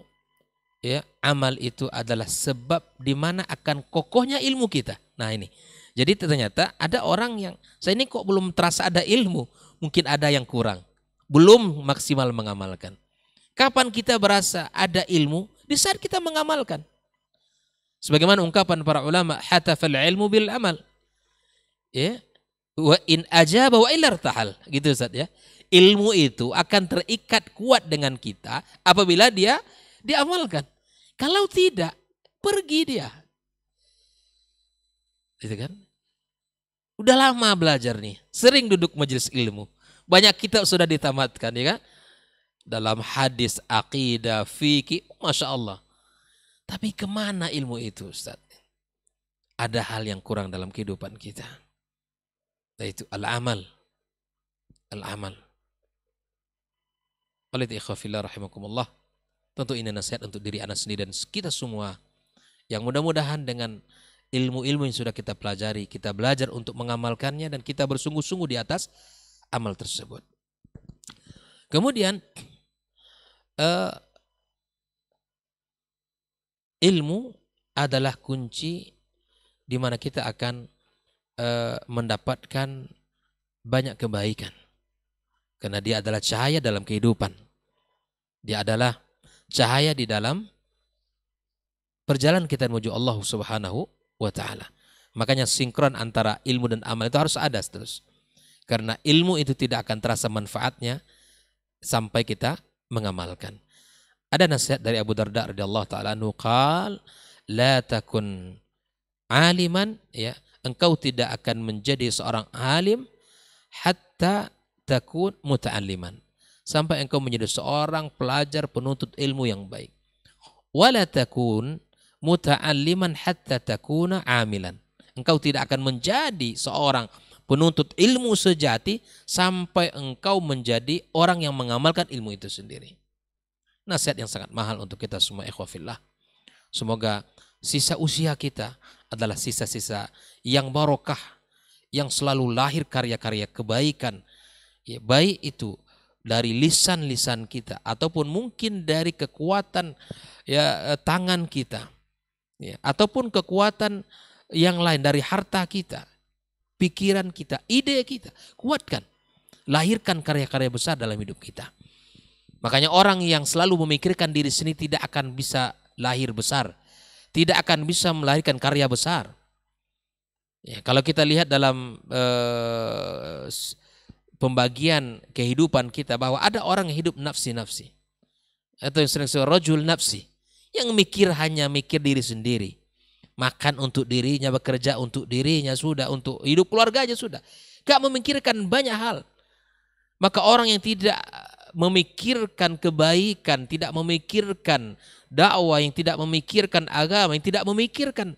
ya, amal itu adalah sebab di mana akan kokohnya ilmu kita. Nah ini, jadi ternyata ada orang yang, saya ini kok belum terasa ada ilmu, mungkin ada yang kurang, belum maksimal mengamalkan. Kapan kita berasa ada ilmu? Di saat kita mengamalkan. Sebagaimana ungkapan para ulama, hatafal ilmu bil amal. Ya, wa in ajaba wa illa irtahal, gitu Ustaz ya. Ilmu itu akan terikat kuat dengan kita apabila dia diamalkan. Kalau tidak, pergi dia. Gitu kan? Udah lama belajar nih, sering duduk majelis ilmu. Banyak kitab sudah ditamatkan, ya kan? Dalam hadis, aqidah, fikih, Masya Allah. Tapi kemana ilmu itu, Ustaz? Ada hal yang kurang dalam kehidupan kita. Yaitu al-amal. Al-amal. Oleh ikhwafillah rahimakumullah, tentu ini nasihat untuk diri anak sendiri dan kita semua, yang mudah-mudahan dengan ilmu-ilmu yang sudah kita pelajari, kita belajar untuk mengamalkannya dan kita bersungguh-sungguh di atas amal tersebut. Kemudian ilmu adalah kunci di mana kita akan mendapatkan banyak kebaikan, karena dia adalah cahaya dalam kehidupan. Dia adalah cahaya di dalam perjalanan kita menuju Allah Subhanahu wa ta'ala. Makanya sinkron antara ilmu dan amal itu harus ada terus. Karena ilmu itu tidak akan terasa manfaatnya sampai kita mengamalkan. Ada nasihat dari Abu Darda radhiyallahu ta'ala anhu, qal la takun aliman, ya, engkau tidak akan menjadi seorang alim hatta takun muta'alliman, sampai engkau menjadi seorang pelajar penuntut ilmu yang baik. Wala takun muta'alliman hatta takuna amilan. Engkau tidak akan menjadi seorang penuntut ilmu sejati sampai engkau menjadi orang yang mengamalkan ilmu itu sendiri. Nasihat yang sangat mahal untuk kita semua ikhwafillah. Semoga sisa usia kita adalah sisa-sisa yang barokah, yang selalu lahir karya-karya kebaikan. Ya, baik itu dari lisan-lisan kita ataupun mungkin dari kekuatan tangan kita. Ya, ataupun kekuatan yang lain dari harta kita, pikiran kita, ide kita. Kuatkan, lahirkan karya-karya besar dalam hidup kita. Makanya orang yang selalu memikirkan diri sendiri tidak akan bisa lahir besar, tidak akan bisa melahirkan karya besar. Ya, kalau kita lihat dalam pembagian kehidupan kita bahwa ada orang yang hidup nafsi-nafsi, atau yang sering disebut rajul nafsi, yang hanya mikir diri sendiri. Makan untuk dirinya, bekerja untuk dirinya, sudah, untuk hidup keluarganya sudah. Gak memikirkan banyak hal. Maka orang yang tidak memikirkan kebaikan, tidak memikirkan dakwah, yang tidak memikirkan agama, yang tidak memikirkan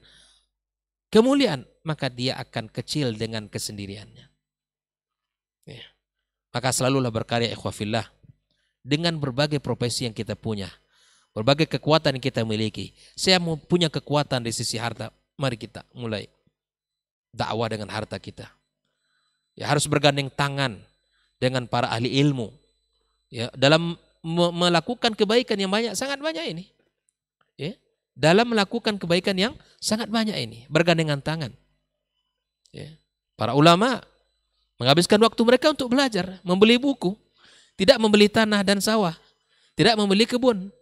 kemuliaan, maka dia akan kecil dengan kesendiriannya. Ya. Maka selalulah berkarya ikhwafillah dengan berbagai profesi yang kita punya, berbagai kekuatan yang kita miliki. Saya mau punya kekuatan di sisi harta, mari kita mulai dakwah dengan harta kita. Ya, harus bergandeng tangan dengan para ahli ilmu. Ya, dalam melakukan kebaikan yang banyak, sangat banyak ini. Ya, dalam melakukan kebaikan yang sangat banyak ini, bergandengan tangan. Ya, para ulama menghabiskan waktu mereka untuk belajar, membeli buku, tidak membeli tanah dan sawah, tidak membeli kebun.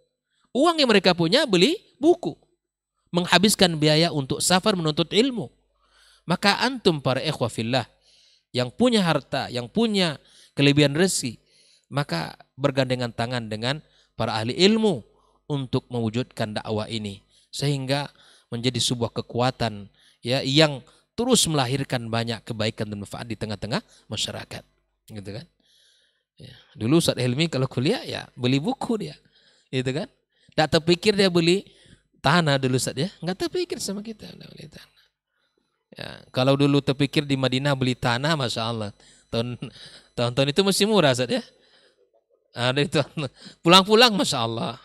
Uang yang mereka punya beli buku, menghabiskan biaya untuk safar menuntut ilmu. Maka antum para ikhwah fillah yang punya harta, yang punya kelebihan rezeki, maka bergandengan tangan dengan para ahli ilmu untuk mewujudkan dakwah ini sehingga menjadi sebuah kekuatan ya yang terus melahirkan banyak kebaikan dan manfaat di tengah-tengah masyarakat, gitu kan? Ya, dulu Ustaz Helmi kalau kuliah ya beli buku dia, gitu kan? Tak terpikir dia beli tanah dulu Ustaz ya, nggak terpikir sama kita beli tanah. Ya, kalau dulu terpikir di Madinah beli tanah, masya Allah, tahun-tahun itu masih murah Ustaz ya. Ada itu pulang-pulang masya Allah,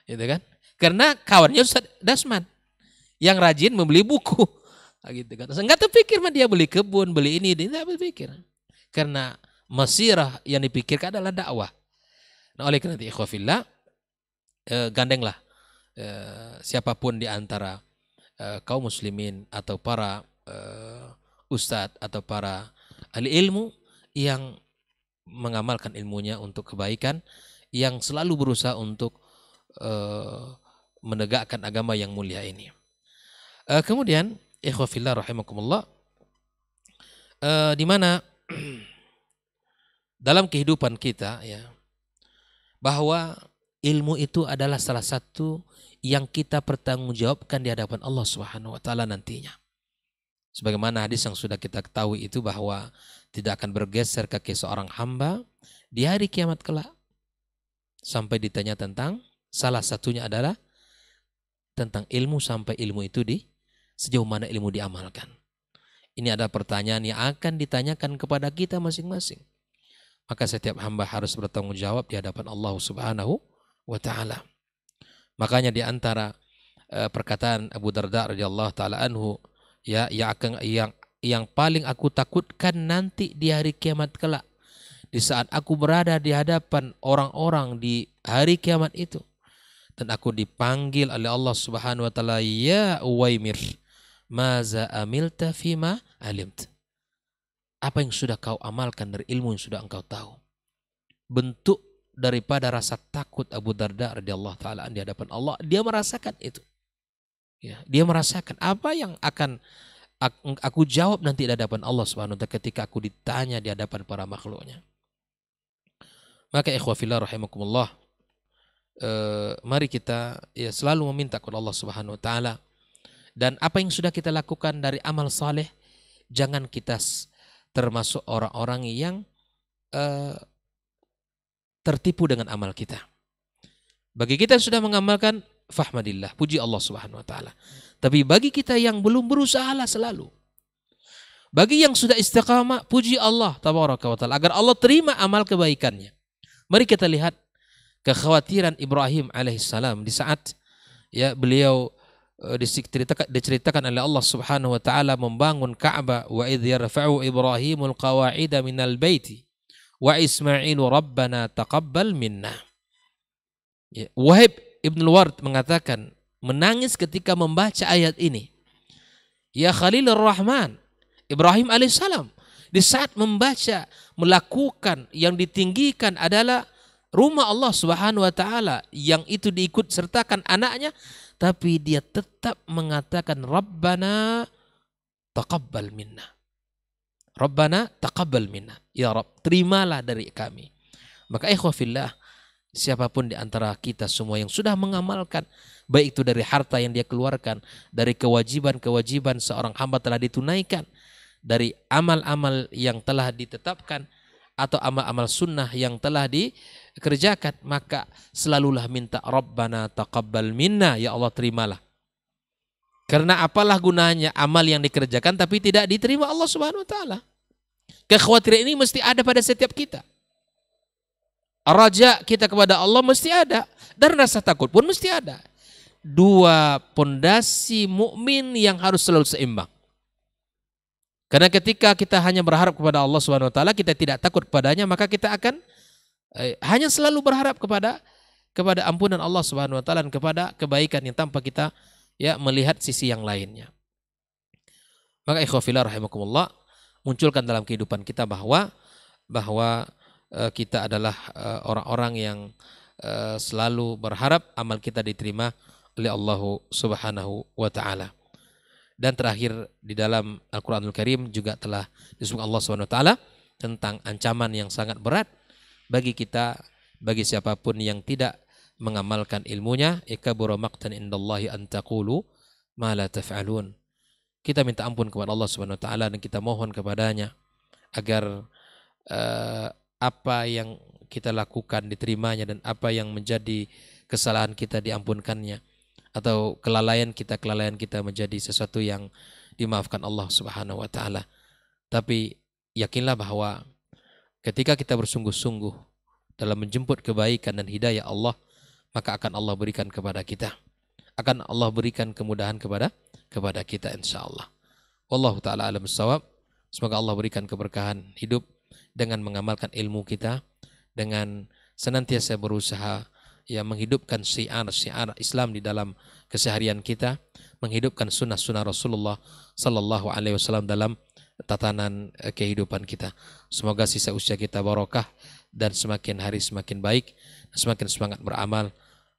gitu kan? Karena kawannya Ustaz Dasman yang rajin membeli buku, gitu kan? Nggak terpikir mah dia beli kebun, beli ini, dia nggak berpikir. Karena masirah yang dipikirkan adalah dakwah. Nah, oleh karena itu ikhwafillah, gandenglah siapapun di antara kaum muslimin atau para ustadz atau para ahli ilmu yang mengamalkan ilmunya untuk kebaikan, yang selalu berusaha untuk menegakkan agama yang mulia ini. Kemudian ikhwafillah rahimakumullah, di mana dalam kehidupan kita ya, bahwa ilmu itu adalah salah satu yang kita pertanggungjawabkan di hadapan Allah Subhanahu wa taala nantinya. Sebagaimana hadis yang sudah kita ketahui itu bahwa tidak akan bergeser kaki seorang hamba di hari kiamat kelak sampai ditanya tentang salah satunya adalah tentang ilmu, sampai ilmu itu sejauh mana ilmu diamalkan. Ini adalah pertanyaan yang akan ditanyakan kepada kita masing-masing. Maka setiap hamba harus bertanggung jawab di hadapan Allah Subhanahu wa ta'ala. Makanya di antara perkataan Abu Darda radhiyallahu taala anhu, ya yang paling aku takutkan nanti di hari kiamat kelak, di saat aku berada di hadapan orang-orang di hari kiamat itu dan aku dipanggil oleh Allah Subhanahu wa taala, ya Uwaimir, maza amilta fima alimt. Apa yang sudah kau amalkan dari ilmu yang sudah engkau tahu? Bentuk daripada rasa takut Abu Darda radhiyallahu taala di hadapan Allah, dia merasakan itu. Ya, dia merasakan apa yang akan aku jawab nanti di hadapan Allah Subhanahu wa taala ketika aku ditanya di hadapan para makhluknya. Maka ikhwafillah rahimakumullah, mari kita ya selalu meminta kepada Allah Subhanahu wa taala, dan apa yang sudah kita lakukan dari amal saleh, jangan kita termasuk orang-orang yang tertipu dengan amal kita. Bagi kita yang sudah mengamalkan, fahmadillah, puji Allah Subhanahu wa taala. Tapi bagi kita yang belum berusahalah selalu. Bagi yang sudah istiqamah, puji Allah tabaraka wa taala agar Allah terima amal kebaikannya. Mari kita lihat kekhawatiran Ibrahim alaihissalam di saat ya beliau diceritakan oleh Allah Subhanahu wa taala membangun Ka'bah, wa idz yarfa'u Ibrahimul qawa'ida minal baiti wa Ismailu rabbana taqabbal minna. Ya, Wahib Ibn Ward mengatakan menangis ketika membaca ayat ini. Ya Khalilur Rahman, Ibrahim alaihissalam di saat membaca, melakukan yang ditinggikan adalah rumah Allah Subhanahu wa taala, yang itu diikut sertakan anaknya, tapi dia tetap mengatakan Rabbana taqabbal minna. Rabbana taqabbal minna. Ya Rabb, terimalah dari kami. Maka ikhwafillah, siapapun di antara kita semua yang sudah mengamalkan, baik itu dari harta yang dia keluarkan, dari kewajiban-kewajiban seorang hamba telah ditunaikan, dari amal-amal yang telah ditetapkan, atau amal-amal sunnah yang telah dikerjakan, maka selalulah minta Rabbana taqabbal minna, ya Allah terimalah. Karena apalah gunanya amal yang dikerjakan tapi tidak diterima Allah Subhanahu wa taala. Kekhawatiran ini mesti ada pada setiap kita. Raja kita kepada Allah mesti ada, dan rasa takut pun mesti ada. Dua pondasi mukmin yang harus selalu seimbang. Karena ketika kita hanya berharap kepada Allah Subhanahu wa taala, kita tidak takut kepadanya, maka kita akan hanya selalu berharap kepada ampunan Allah Subhanahu wa taala dan kepada kebaikan yang tanpa kita ya melihat sisi yang lainnya. Maka ikhwafillah rahimakumullah, munculkan dalam kehidupan kita bahwa kita adalah orang-orang yang selalu berharap amal kita diterima oleh Allah Subhanahu wa taala. Dan terakhir di dalam Al-Qur'anul Karim juga telah disebut Allah Subhanahu wa taala tentang ancaman yang sangat berat bagi kita, bagi siapapun yang tidak mengamalkan ilmunya. Ikabura maqtan indallahi an taqulu ma la taf'alun. Kita minta ampun kepada Allah Subhanahu wa taala dan kita mohon kepadanya agar apa yang kita lakukan diterimanya, dan apa yang menjadi kesalahan kita diampunkannya, atau kelalaian kita menjadi sesuatu yang dimaafkan Allah Subhanahu wa taala. Tapi yakinlah bahwa ketika kita bersungguh-sungguh dalam menjemput kebaikan dan hidayah Allah, maka akan Allah berikan kepada kita. Akan Allah berikan kemudahan kepada kita insyaallah. Wallahu taala alam bissawab. Semoga Allah berikan keberkahan hidup dengan mengamalkan ilmu kita, dengan senantiasa berusaha ya menghidupkan syiar Islam di dalam keseharian kita, menghidupkan sunnah-sunnah Rasulullah sallallahu alaihi wasallam dalam tatanan kehidupan kita. Semoga sisa usia kita barokah dan semakin hari semakin baik, semakin semangat beramal.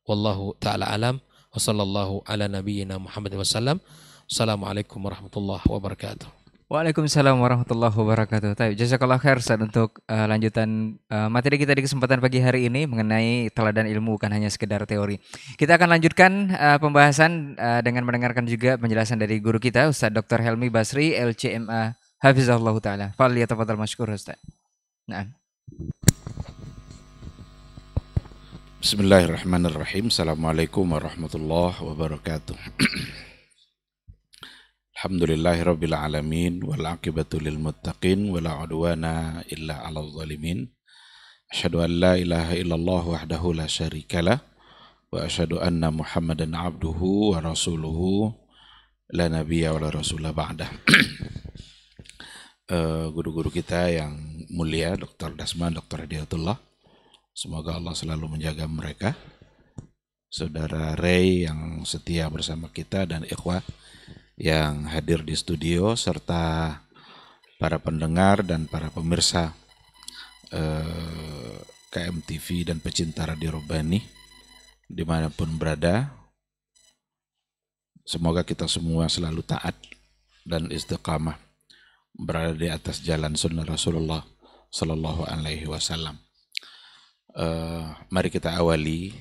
Wallahu taala alam wa sallallahu ala nabiyyina Muhammad wasallam. Assalamualaikum warahmatullahi wabarakatuh. Waalaikumsalam warahmatullahi wabarakatuh. Jazakallah khair Ustaz untuk lanjutan materi kita di kesempatan pagi hari ini mengenai teladan ilmu, bukan hanya sekedar teori. Kita akan lanjutkan pembahasan dengan mendengarkan juga penjelasan dari guru kita Ustaz Dr. Helmi Basri LCMA Hafizahullah Ta'ala. Falyatafadhal mashkur Ustaz. Nah. Bismillahirrahmanirrahim. Assalamualaikum warahmatullahi wabarakatuh. Alhamdulillahirabbil alamin wal aqibatu lil muttaqin wala udwana illa 'alal zalimin. Asyhadu an la ilaha illallah wahdahu la syarikalah wa asyhadu anna Muhammadan 'abduhu wa rasuluhu la nabiyya wa la rasula ba'dah. Guru-guru kita yang mulia, Dr. Dasman, Dr. Hidayatullah, semoga Allah selalu menjaga mereka. Saudara Ray yang setia bersama kita dan ikhwah yang hadir di studio, serta para pendengar dan para pemirsa KMTV dan pecinta Radio Robbani dimanapun berada. Semoga kita semua selalu taat dan istiqamah berada di atas jalan sunnah Rasulullah Sallallahu Alaihi Wasallam. Mari kita awali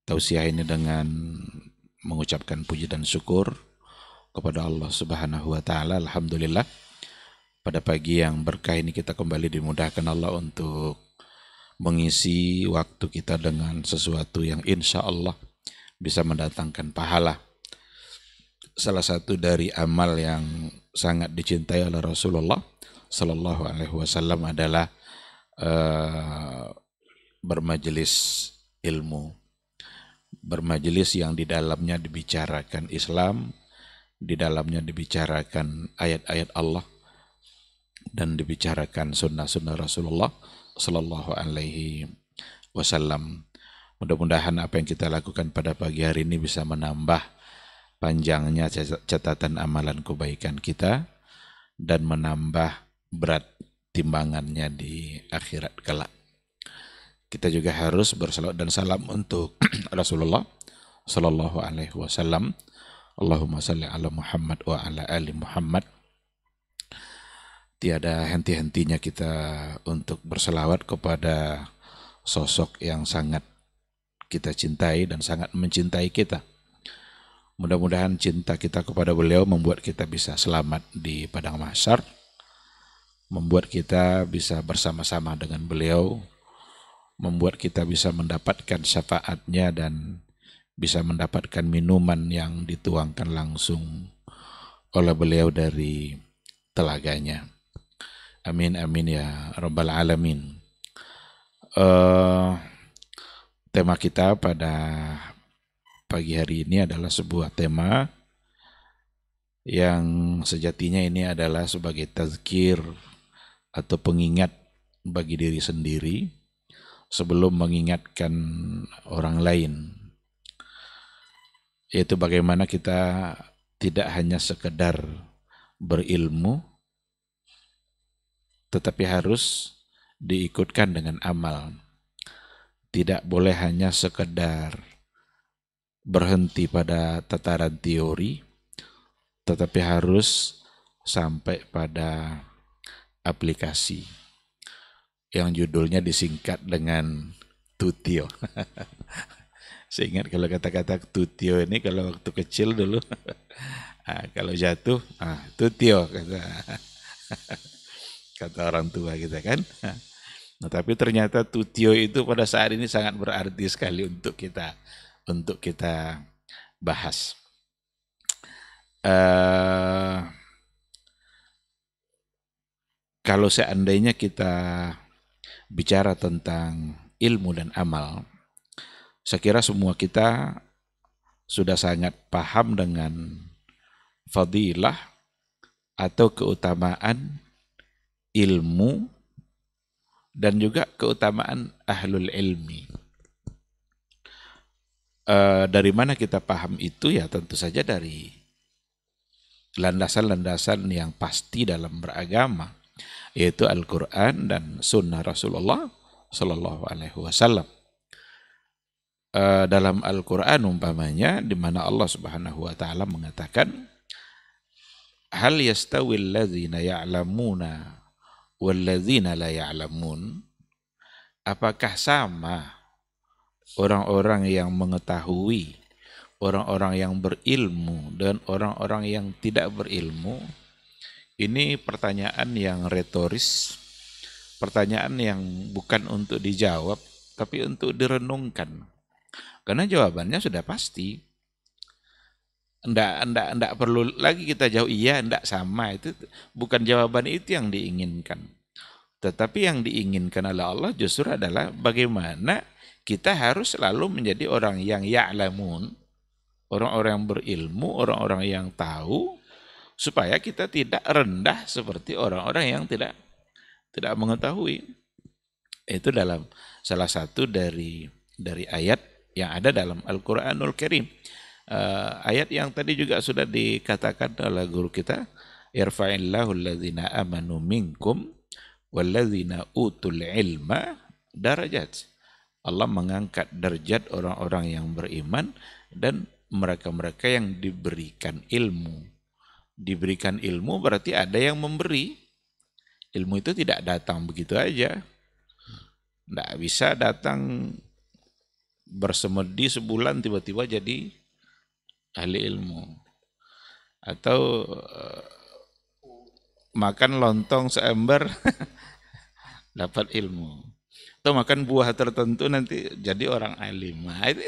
tausiah ini dengan mengucapkan puji dan syukur kepada Allah Subhanahu wa taala. Alhamdulillah, pada pagi yang berkah ini kita kembali dimudahkan Allah untuk mengisi waktu kita dengan sesuatu yang insya Allah bisa mendatangkan pahala. Salah satu dari amal yang sangat dicintai oleh Rasulullah Sallallahu Alaihi Wasallam adalah bermajelis ilmu, bermajelis yang di dalamnya dibicarakan Islam, di dalamnya dibicarakan ayat-ayat Allah, dan dibicarakan sunnah-sunnah Rasulullah Sallallahu Alaihi Wasallam. Mudah-mudahan apa yang kita lakukan pada pagi hari ini bisa menambah panjangnya catatan amalan kebaikan kita dan menambah berat timbangannya di akhirat kelak. Kita juga harus bersalawat dan salam untuk Rasulullah Sallallahu Alaihi Wasallam. Allahumma salli ala Muhammad wa ala ali Muhammad. Tiada henti-hentinya kita untuk berselawat kepada sosok yang sangat kita cintai dan sangat mencintai kita. Mudah-mudahan cinta kita kepada beliau membuat kita bisa selamat di padang mahsyar, membuat kita bisa bersama-sama dengan beliau, membuat kita bisa mendapatkan syafaatnya dan bisa mendapatkan minuman yang dituangkan langsung oleh beliau dari telaganya. Amin amin ya rabbal alamin. Tema kita pada pagi hari ini adalah sebuah tema yang sejatinya ini adalah sebagai tazkir atau pengingat bagi diri sendiri sebelum mengingatkan orang lain, yaitu bagaimana kita tidak hanya sekedar berilmu tetapi harus diikutkan dengan amal. Tidak boleh hanya sekedar berhenti pada tataran teori, tetapi harus sampai pada aplikasi yang judulnya disingkat dengan tutio. Saya ingat kalau kata-kata tutio ini kalau waktu kecil dulu, kalau jatuh, tutio kata orang tua kita kan. Nah, tapi ternyata tutio itu pada saat ini sangat berarti sekali untuk kita bahas. Kalau seandainya kita bicara tentang ilmu dan amal, saya kira semua kita sudah sangat paham dengan fadilah atau keutamaan ilmu dan juga keutamaan ahlul ilmi. Dari mana kita paham itu? Ya tentu saja dari landasan-landasan yang pasti dalam beragama, yaitu Al-Quran dan Sunnah Rasulullah Sallallahu Alaihi Wasallam. Dalam Al-Quran umpamanya, di mana Allah Subhanahu Wa Taala mengatakan, hal yastawil ladzina ya'lamuna walladzina la ya'lamun, apakah sama orang-orang yang mengetahui, orang-orang yang berilmu dan orang-orang yang tidak berilmu? Ini pertanyaan yang retoris, pertanyaan yang bukan untuk dijawab tapi untuk direnungkan, karena jawabannya sudah pasti. Enggak perlu lagi kita jauh iya, enggak sama, itu bukan jawaban itu yang diinginkan. Tetapi yang diinginkan oleh Allah justru adalah bagaimana kita harus selalu menjadi orang yang ya'lamun, orang-orang yang berilmu, orang-orang yang tahu, supaya kita tidak rendah seperti orang-orang yang tidak mengetahui. Itu dalam salah satu dari ayat yang ada dalam Al-Quranul Karim. Ayat yang tadi juga sudah dikatakan oleh guru kita, yarfa'illahu alladzina amanu minkum walladzina utul ilma darajat. Allah mengangkat derajat orang-orang yang beriman dan mereka-mereka yang diberikan ilmu. Diberikan ilmu berarti ada yang memberi. Ilmu itu tidak datang begitu aja. Tidak bisa datang bersemedi sebulan tiba-tiba jadi ahli ilmu, atau makan lontong seember dapat ilmu, atau makan buah tertentu nanti jadi orang alim. Nah, itu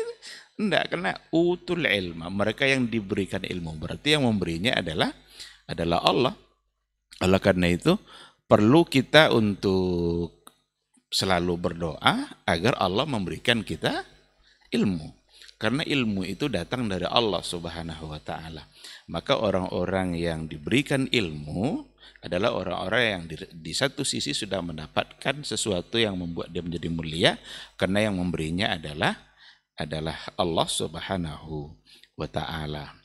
Enggak, karena utul ilma, mereka yang diberikan ilmu. Berarti yang memberinya adalah Allah. Oleh karena itu perlu kita untuk selalu berdoa agar Allah memberikan kita ilmu. Karena ilmu itu datang dari Allah Subhanahu wa taala. Maka orang-orang yang diberikan ilmu adalah orang-orang yang di satu sisi sudah mendapatkan sesuatu yang membuat dia menjadi mulia, karena yang memberinya adalah Allah Subhanahu wa taala.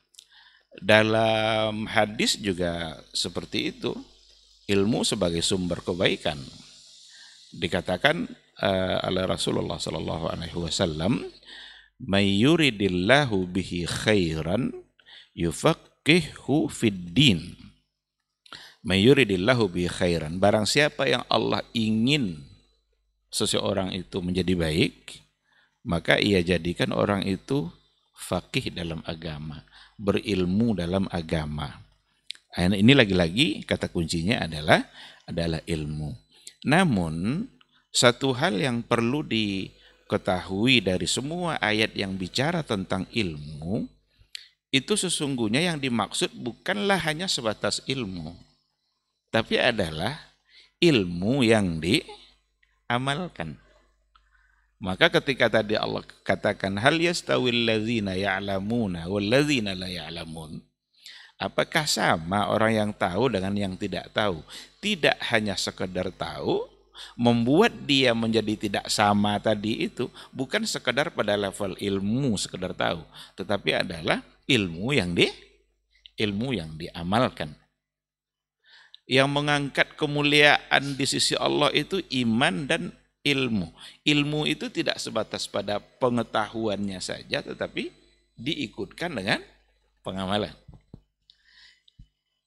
Dalam hadis juga seperti itu, ilmu sebagai sumber kebaikan. Dikatakan oleh Rasulullah sallallahu alaihi wasallam, "May yuridillahu bihi khairan yufaqihu fid din." May yuridillahu bihi khairan, barang siapa yang Allah ingin seseorang itu menjadi baik, maka ia jadikan orang itu faqih dalam agama, berilmu dalam agama. Ini lagi-lagi kata kuncinya adalah ilmu. Namun satu hal yang perlu diketahui dari semua ayat yang bicara tentang ilmu, itu sesungguhnya yang dimaksud bukanlah hanya sebatas ilmu, tapi adalah ilmu yang diamalkan. Maka ketika tadi Allah katakan hal yastawil ladzina ya'lamuna wal ladzina la ya'lamun, apakah sama orang yang tahu dengan yang tidak tahu? Tidak hanya sekedar tahu, membuat dia menjadi tidak sama tadi itu bukan sekedar pada level ilmu sekedar tahu, tetapi adalah ilmu yang diamalkan. Yang mengangkat kemuliaan di sisi Allah itu iman dan ilmu. Ilmu itu tidak sebatas pada pengetahuannya saja, tetapi diikutkan dengan pengamalan.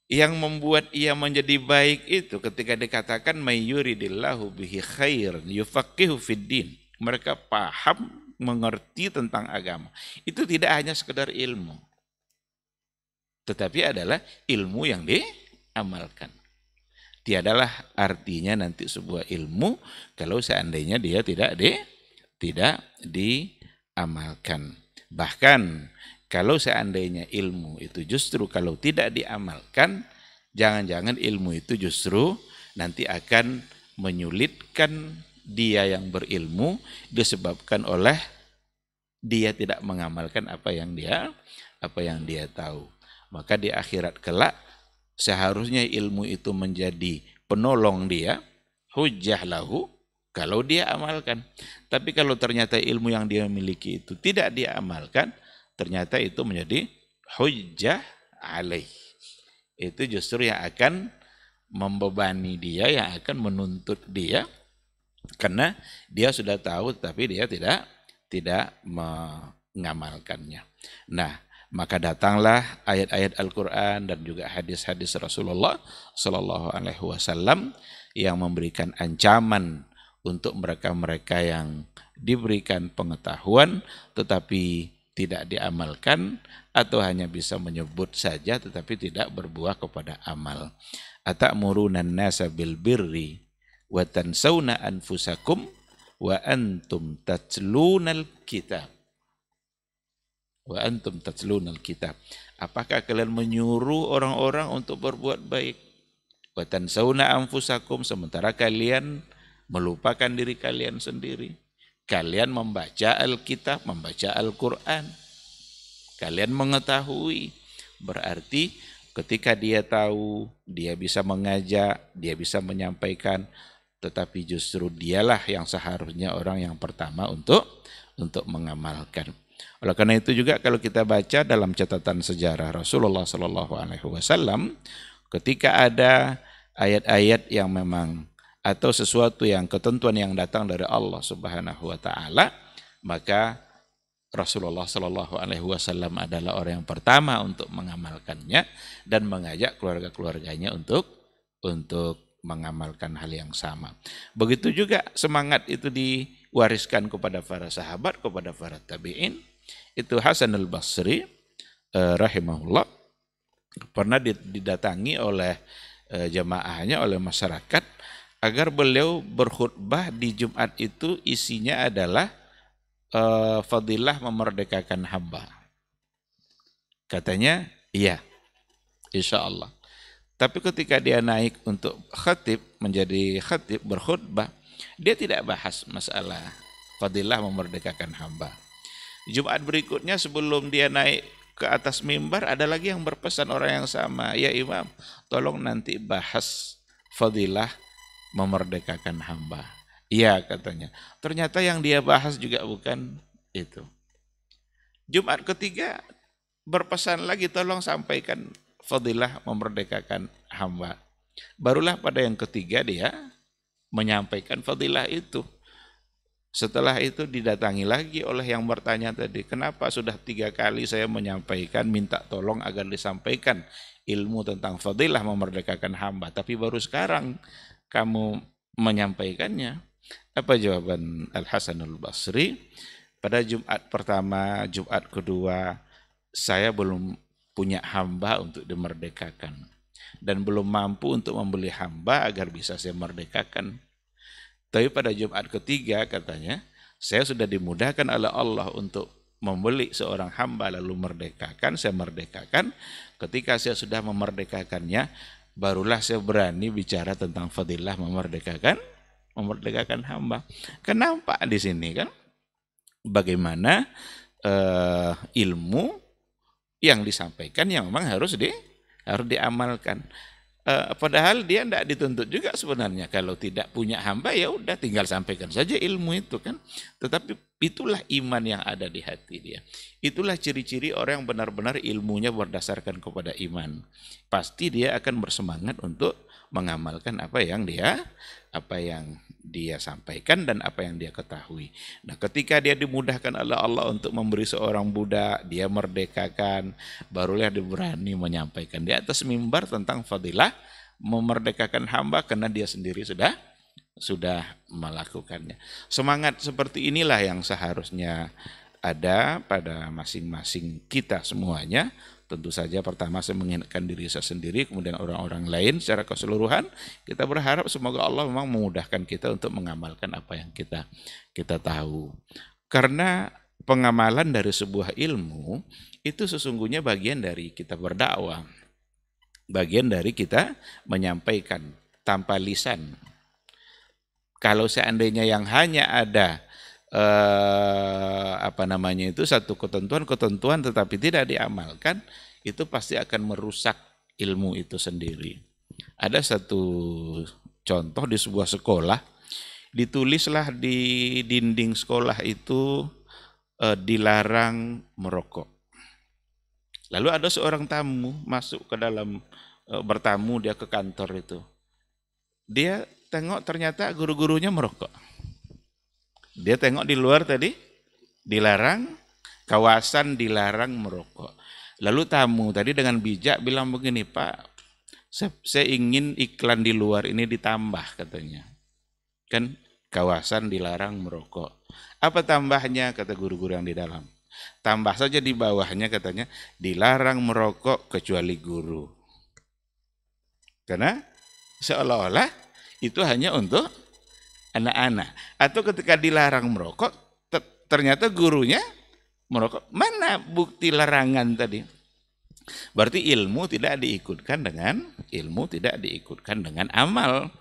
Yang membuat ia menjadi baik itu ketika dikatakan may yuridillahu bihi khairan yufaqihu fid din. Mereka paham, mengerti tentang agama. Itu tidak hanya sekedar ilmu, tetapi adalah ilmu yang diamalkan. Tiadalah artinya nanti sebuah ilmu kalau seandainya dia tidak diamalkan. Bahkan kalau seandainya ilmu itu justru kalau tidak diamalkan, jangan-jangan ilmu itu justru nanti akan menyulitkan dia yang berilmu disebabkan oleh dia tidak mengamalkan apa yang dia tahu. Maka di akhirat kelak seharusnya ilmu itu menjadi penolong dia, hujjah lahu, kalau dia amalkan. Tapi kalau ternyata ilmu yang dia miliki itu tidak dia amalkan, ternyata itu menjadi hujjah alaih. Itu justru yang akan membebani dia, yang akan menuntut dia, karena dia sudah tahu tapi dia tidak mengamalkannya. Nah, maka datanglah ayat-ayat Al-Quran dan juga hadis-hadis Rasulullah Sallallahu Alaihi Wasallam yang memberikan ancaman untuk mereka-mereka yang diberikan pengetahuan tetapi tidak diamalkan, atau hanya bisa menyebut saja tetapi tidak berbuah kepada amal. Atamuruna an-nasa bil birri wa tansawna anfusakum wa antum tatlunal kitab. Wa antum tatlunal kitab. Apakah kalian menyuruh orang-orang untuk berbuat baik? Wa tansawna anfusakum, sementara kalian melupakan diri kalian sendiri. Kalian membaca Alkitab, membaca Al-Quran. Kalian mengetahui. Berarti ketika dia tahu, dia bisa mengajak, dia bisa menyampaikan, tetapi justru dialah yang seharusnya orang yang pertama untuk mengamalkan. Oleh karena itu juga kalau kita baca dalam catatan sejarah Rasulullah Sallallahu Alaihi Wasallam, ketika ada ayat-ayat yang memang atau sesuatu yang ketentuan yang datang dari Allah Subhanahu Wa Taala, maka Rasulullah Sallallahu Alaihi Wasallam adalah orang yang pertama untuk mengamalkannya dan mengajak keluarga-keluarganya untuk mengamalkan hal yang sama. Begitu juga semangat itu diwariskan kepada para sahabat, kepada para tabi'in. Itu Hasan al-Basri rahimahullah pernah didatangi oleh jamaahnya, oleh masyarakat, agar beliau berkhutbah di Jumat itu isinya adalah fadilah memerdekakan hamba? Katanya, iya, insya Allah. Tapi ketika dia naik untuk khatib, menjadi khatib, berkhutbah, dia tidak bahas masalah fadilah memerdekakan hamba. Jumat berikutnya sebelum dia naik ke atas mimbar, ada lagi yang berpesan orang yang sama, ya Imam, tolong nanti bahas fadilah memerdekakan hamba. Iya katanya. Ternyata yang dia bahas juga bukan itu. Jumat ketiga berpesan lagi, tolong sampaikan fadilah memerdekakan hamba. Barulah pada yang ketiga dia menyampaikan fadilah itu. Setelah itu didatangi lagi oleh yang bertanya tadi, kenapa sudah 3 kali saya menyampaikan, minta tolong agar disampaikan ilmu tentang fadilah memerdekakan hamba, tapi baru sekarang kamu menyampaikannya. Apa jawaban Al-Hasanul Basri? Pada Jumat pertama, Jumat kedua, saya belum punya hamba untuk dimerdekakan dan belum mampu untuk membeli hamba agar bisa saya merdekakan. Tapi pada Jumat ketiga katanya, saya sudah dimudahkan oleh Allah untuk membeli seorang hamba lalu merdekakan, saya merdekakan. Ketika saya sudah memerdekakannya, barulah saya berani bicara tentang fadilah memerdekakan hamba. Kenapa di sini kan? Bagaimana ilmu yang disampaikan yang memang harus diamalkan. Padahal dia tidak dituntut juga sebenarnya, kalau tidak punya hamba ya udah tinggal sampaikan saja ilmu itu kan. Tetapi itulah iman yang ada di hati dia. Itulah ciri-ciri orang yang benar-benar ilmunya berdasarkan kepada iman. Pasti dia akan bersemangat untuk mengamalkan apa yang dia sampaikan dan apa yang dia ketahui. Nah, ketika dia dimudahkan oleh Allah untuk memberi seorang budak, dia merdekakan, barulah dia berani menyampaikan di atas mimbar tentang fadilah memerdekakan hamba karena dia sendiri sudah melakukannya. Semangat seperti inilah yang seharusnya ada pada masing-masing kita semuanya. Tentu saja pertama saya mengingatkan diri saya sendiri, kemudian orang-orang lain secara keseluruhan. Kita berharap semoga Allah memang memudahkan kita untuk mengamalkan apa yang kita tahu. Karena pengamalan dari sebuah ilmu itu sesungguhnya bagian dari kita berdakwah. Bagian dari kita menyampaikan tanpa lisan. Kalau seandainya yang hanya ada satu ketentuan tetapi tidak diamalkan, itu pasti akan merusak ilmu itu sendiri. Ada satu contoh di sebuah sekolah, ditulislah di dinding sekolah itu dilarang merokok. Lalu ada seorang tamu masuk ke dalam, bertamu dia ke kantor itu. Dia tengok ternyata guru-gurunya merokok. Dia tengok di luar tadi, dilarang, kawasan dilarang merokok. Lalu tamu tadi dengan bijak bilang begini, Pak, saya ingin iklan di luar ini ditambah katanya. Kan kawasan dilarang merokok. Apa tambahnya, kata guru-guru yang di dalam? Tambah saja di bawahnya katanya, dilarang merokok kecuali guru. Karena seolah-olah itu hanya untuk anak-anak. Atau ketika dilarang merokok, ternyata gurunya merokok. Mana bukti larangan tadi? Berarti ilmu tidak diikutkan dengan amal.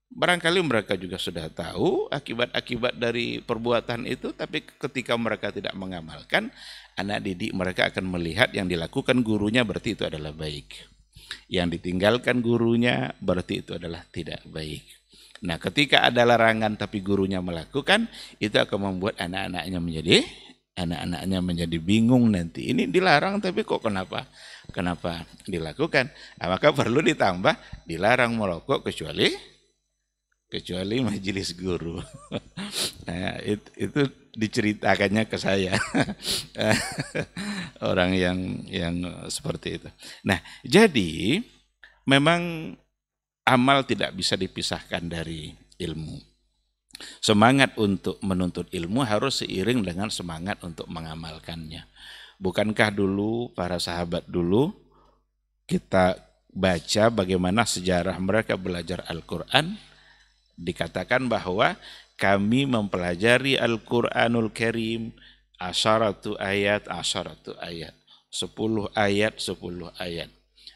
Barangkali mereka juga sudah tahu akibat-akibat dari perbuatan itu, tapi ketika mereka tidak mengamalkan, anak didik mereka akan melihat yang dilakukan gurunya berarti itu adalah baik. Yang ditinggalkan gurunya berarti itu adalah tidak baik. Nah, ketika ada larangan tapi gurunya melakukan, itu akan membuat anak-anaknya menjadi bingung nanti. Ini dilarang tapi kok kenapa dilakukan? Nah, maka perlu ditambah dilarang merokok kecuali majelis guru. Nah, itu diceritakannya ke saya. Orang yang seperti itu. Nah, jadi memang amal tidak bisa dipisahkan dari ilmu. Semangat untuk menuntut ilmu harus seiring dengan semangat untuk mengamalkannya. Bukankah dulu para sahabat dulu kita baca bagaimana sejarah mereka belajar Al-Quran, dikatakan bahwa kami mempelajari Al-Quranul Karim, 10 ayat, 10 ayat, 10 ayat.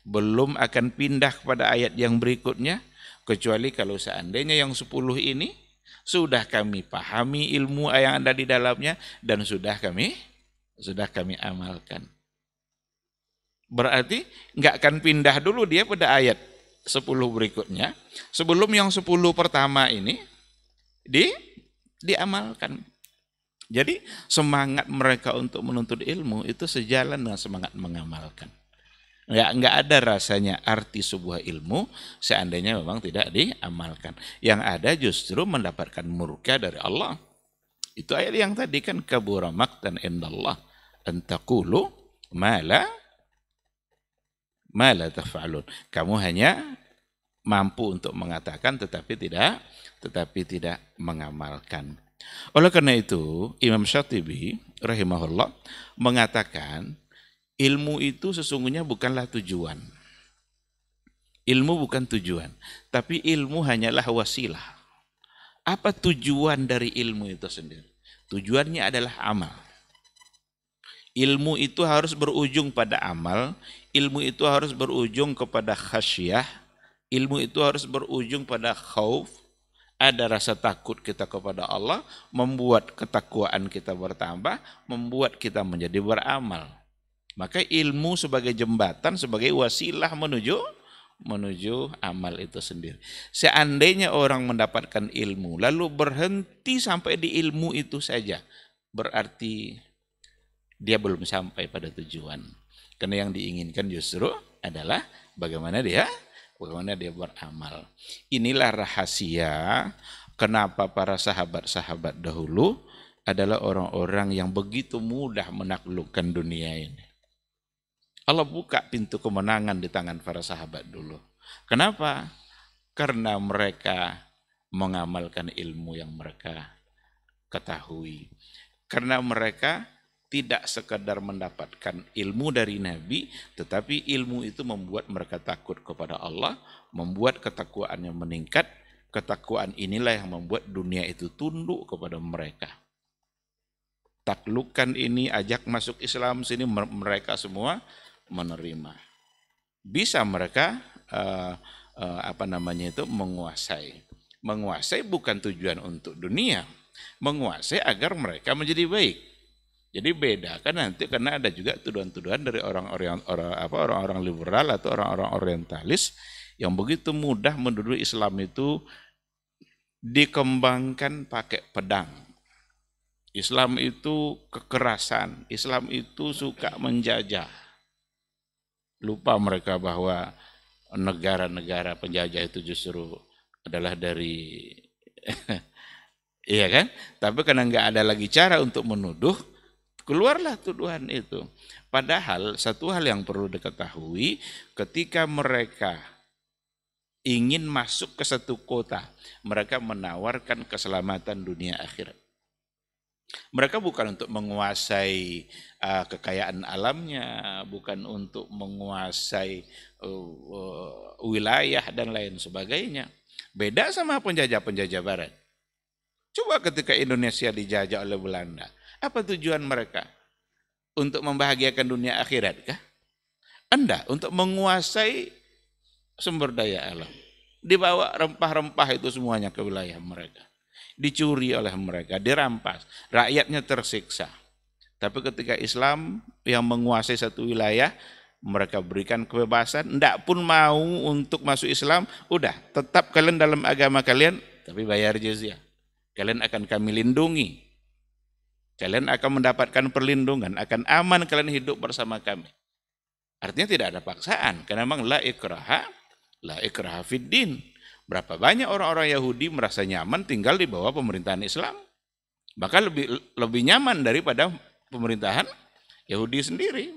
Belum akan pindah kepada ayat yang berikutnya, kecuali kalau seandainya yang 10 ini sudah kami pahami ilmu yang ada di dalamnya dan sudah kami amalkan. Berarti nggak akan pindah dulu dia pada ayat 10 berikutnya, sebelum yang 10 pertama ini diamalkan. Jadi semangat mereka untuk menuntut ilmu itu sejalan dengan semangat mengamalkan. Nggak ada rasanya arti sebuah ilmu seandainya memang tidak diamalkan. Yang ada justru mendapatkan murka dari Allah. Itu ayat yang tadi kan, kabura maqtan indallah an taqulu ma la taf'alun. Kamu hanya mampu untuk mengatakan tetapi tidak mengamalkan. Oleh karena itu, Imam Syatibi rahimahullah mengatakan ilmu itu sesungguhnya bukanlah tujuan. Ilmu bukan tujuan, tapi ilmu hanyalah wasilah. Apa tujuan dari ilmu itu sendiri? Tujuannya adalah amal. Ilmu itu harus berujung pada amal, ilmu itu harus berujung kepada khasyah, ilmu itu harus berujung pada khauf, ada rasa takut kita kepada Allah, membuat ketakwaan kita bertambah, membuat kita menjadi beramal. Maka ilmu sebagai jembatan, sebagai wasilah menuju amal itu sendiri. Seandainya orang mendapatkan ilmu, lalu berhenti sampai di ilmu itu saja, berarti dia belum sampai pada tujuan. Karena yang diinginkan justru adalah bagaimana dia beramal. Inilah rahasia kenapa para sahabat-sahabat dahulu adalah orang-orang yang begitu mudah menaklukkan dunia ini. Allah buka pintu kemenangan di tangan para sahabat dulu. Kenapa? Karena mereka mengamalkan ilmu yang mereka ketahui. Karena mereka tidak sekadar mendapatkan ilmu dari Nabi, tetapi ilmu itu membuat mereka takut kepada Allah, membuat ketakwaannya meningkat. Ketakwaan inilah yang membuat dunia itu tunduk kepada mereka. Taklukan ini, ajak masuk Islam sini, mereka semua menerima. Bisa mereka menguasai. Menguasai bukan tujuan untuk dunia, menguasai agar mereka menjadi baik. Jadi beda kan nanti, karena ada juga tuduhan-tuduhan dari orang-orang liberal atau orang-orang orientalis yang begitu mudah menuduh Islam itu dikembangkan pakai pedang. Islam itu kekerasan, Islam itu suka menjajah. Lupa mereka bahwa negara-negara penjajah itu justru adalah dari iya kan? Tapi karena nggak ada lagi cara untuk menuduh, keluarlah tuduhan itu. Padahal satu hal yang perlu diketahui, ketika mereka ingin masuk ke satu kota, mereka menawarkan keselamatan dunia akhirat. Mereka bukan untuk menguasai kekayaan alamnya, bukan untuk menguasai wilayah dan lain sebagainya. Beda sama penjajah-penjajah barat. Coba ketika Indonesia dijajah oleh Belanda, apa tujuan mereka? Untuk membahagiakan dunia akhirat kah? Anda untuk menguasai sumber daya alam. Dibawa rempah-rempah itu semuanya ke wilayah mereka. Dicuri oleh mereka, dirampas. Rakyatnya tersiksa. Tapi ketika Islam yang menguasai satu wilayah, mereka berikan kebebasan, tidak pun mau untuk masuk Islam, udah tetap kalian dalam agama kalian, tapi bayar jizyah. Kalian akan kami lindungi. Kalian akan mendapatkan perlindungan, akan aman kalian hidup bersama kami. Artinya tidak ada paksaan, karena memang la ikraha fid din. Berapa banyak orang-orang Yahudi merasa nyaman tinggal di bawah pemerintahan Islam. Bahkan lebih nyaman daripada pemerintahan Yahudi sendiri.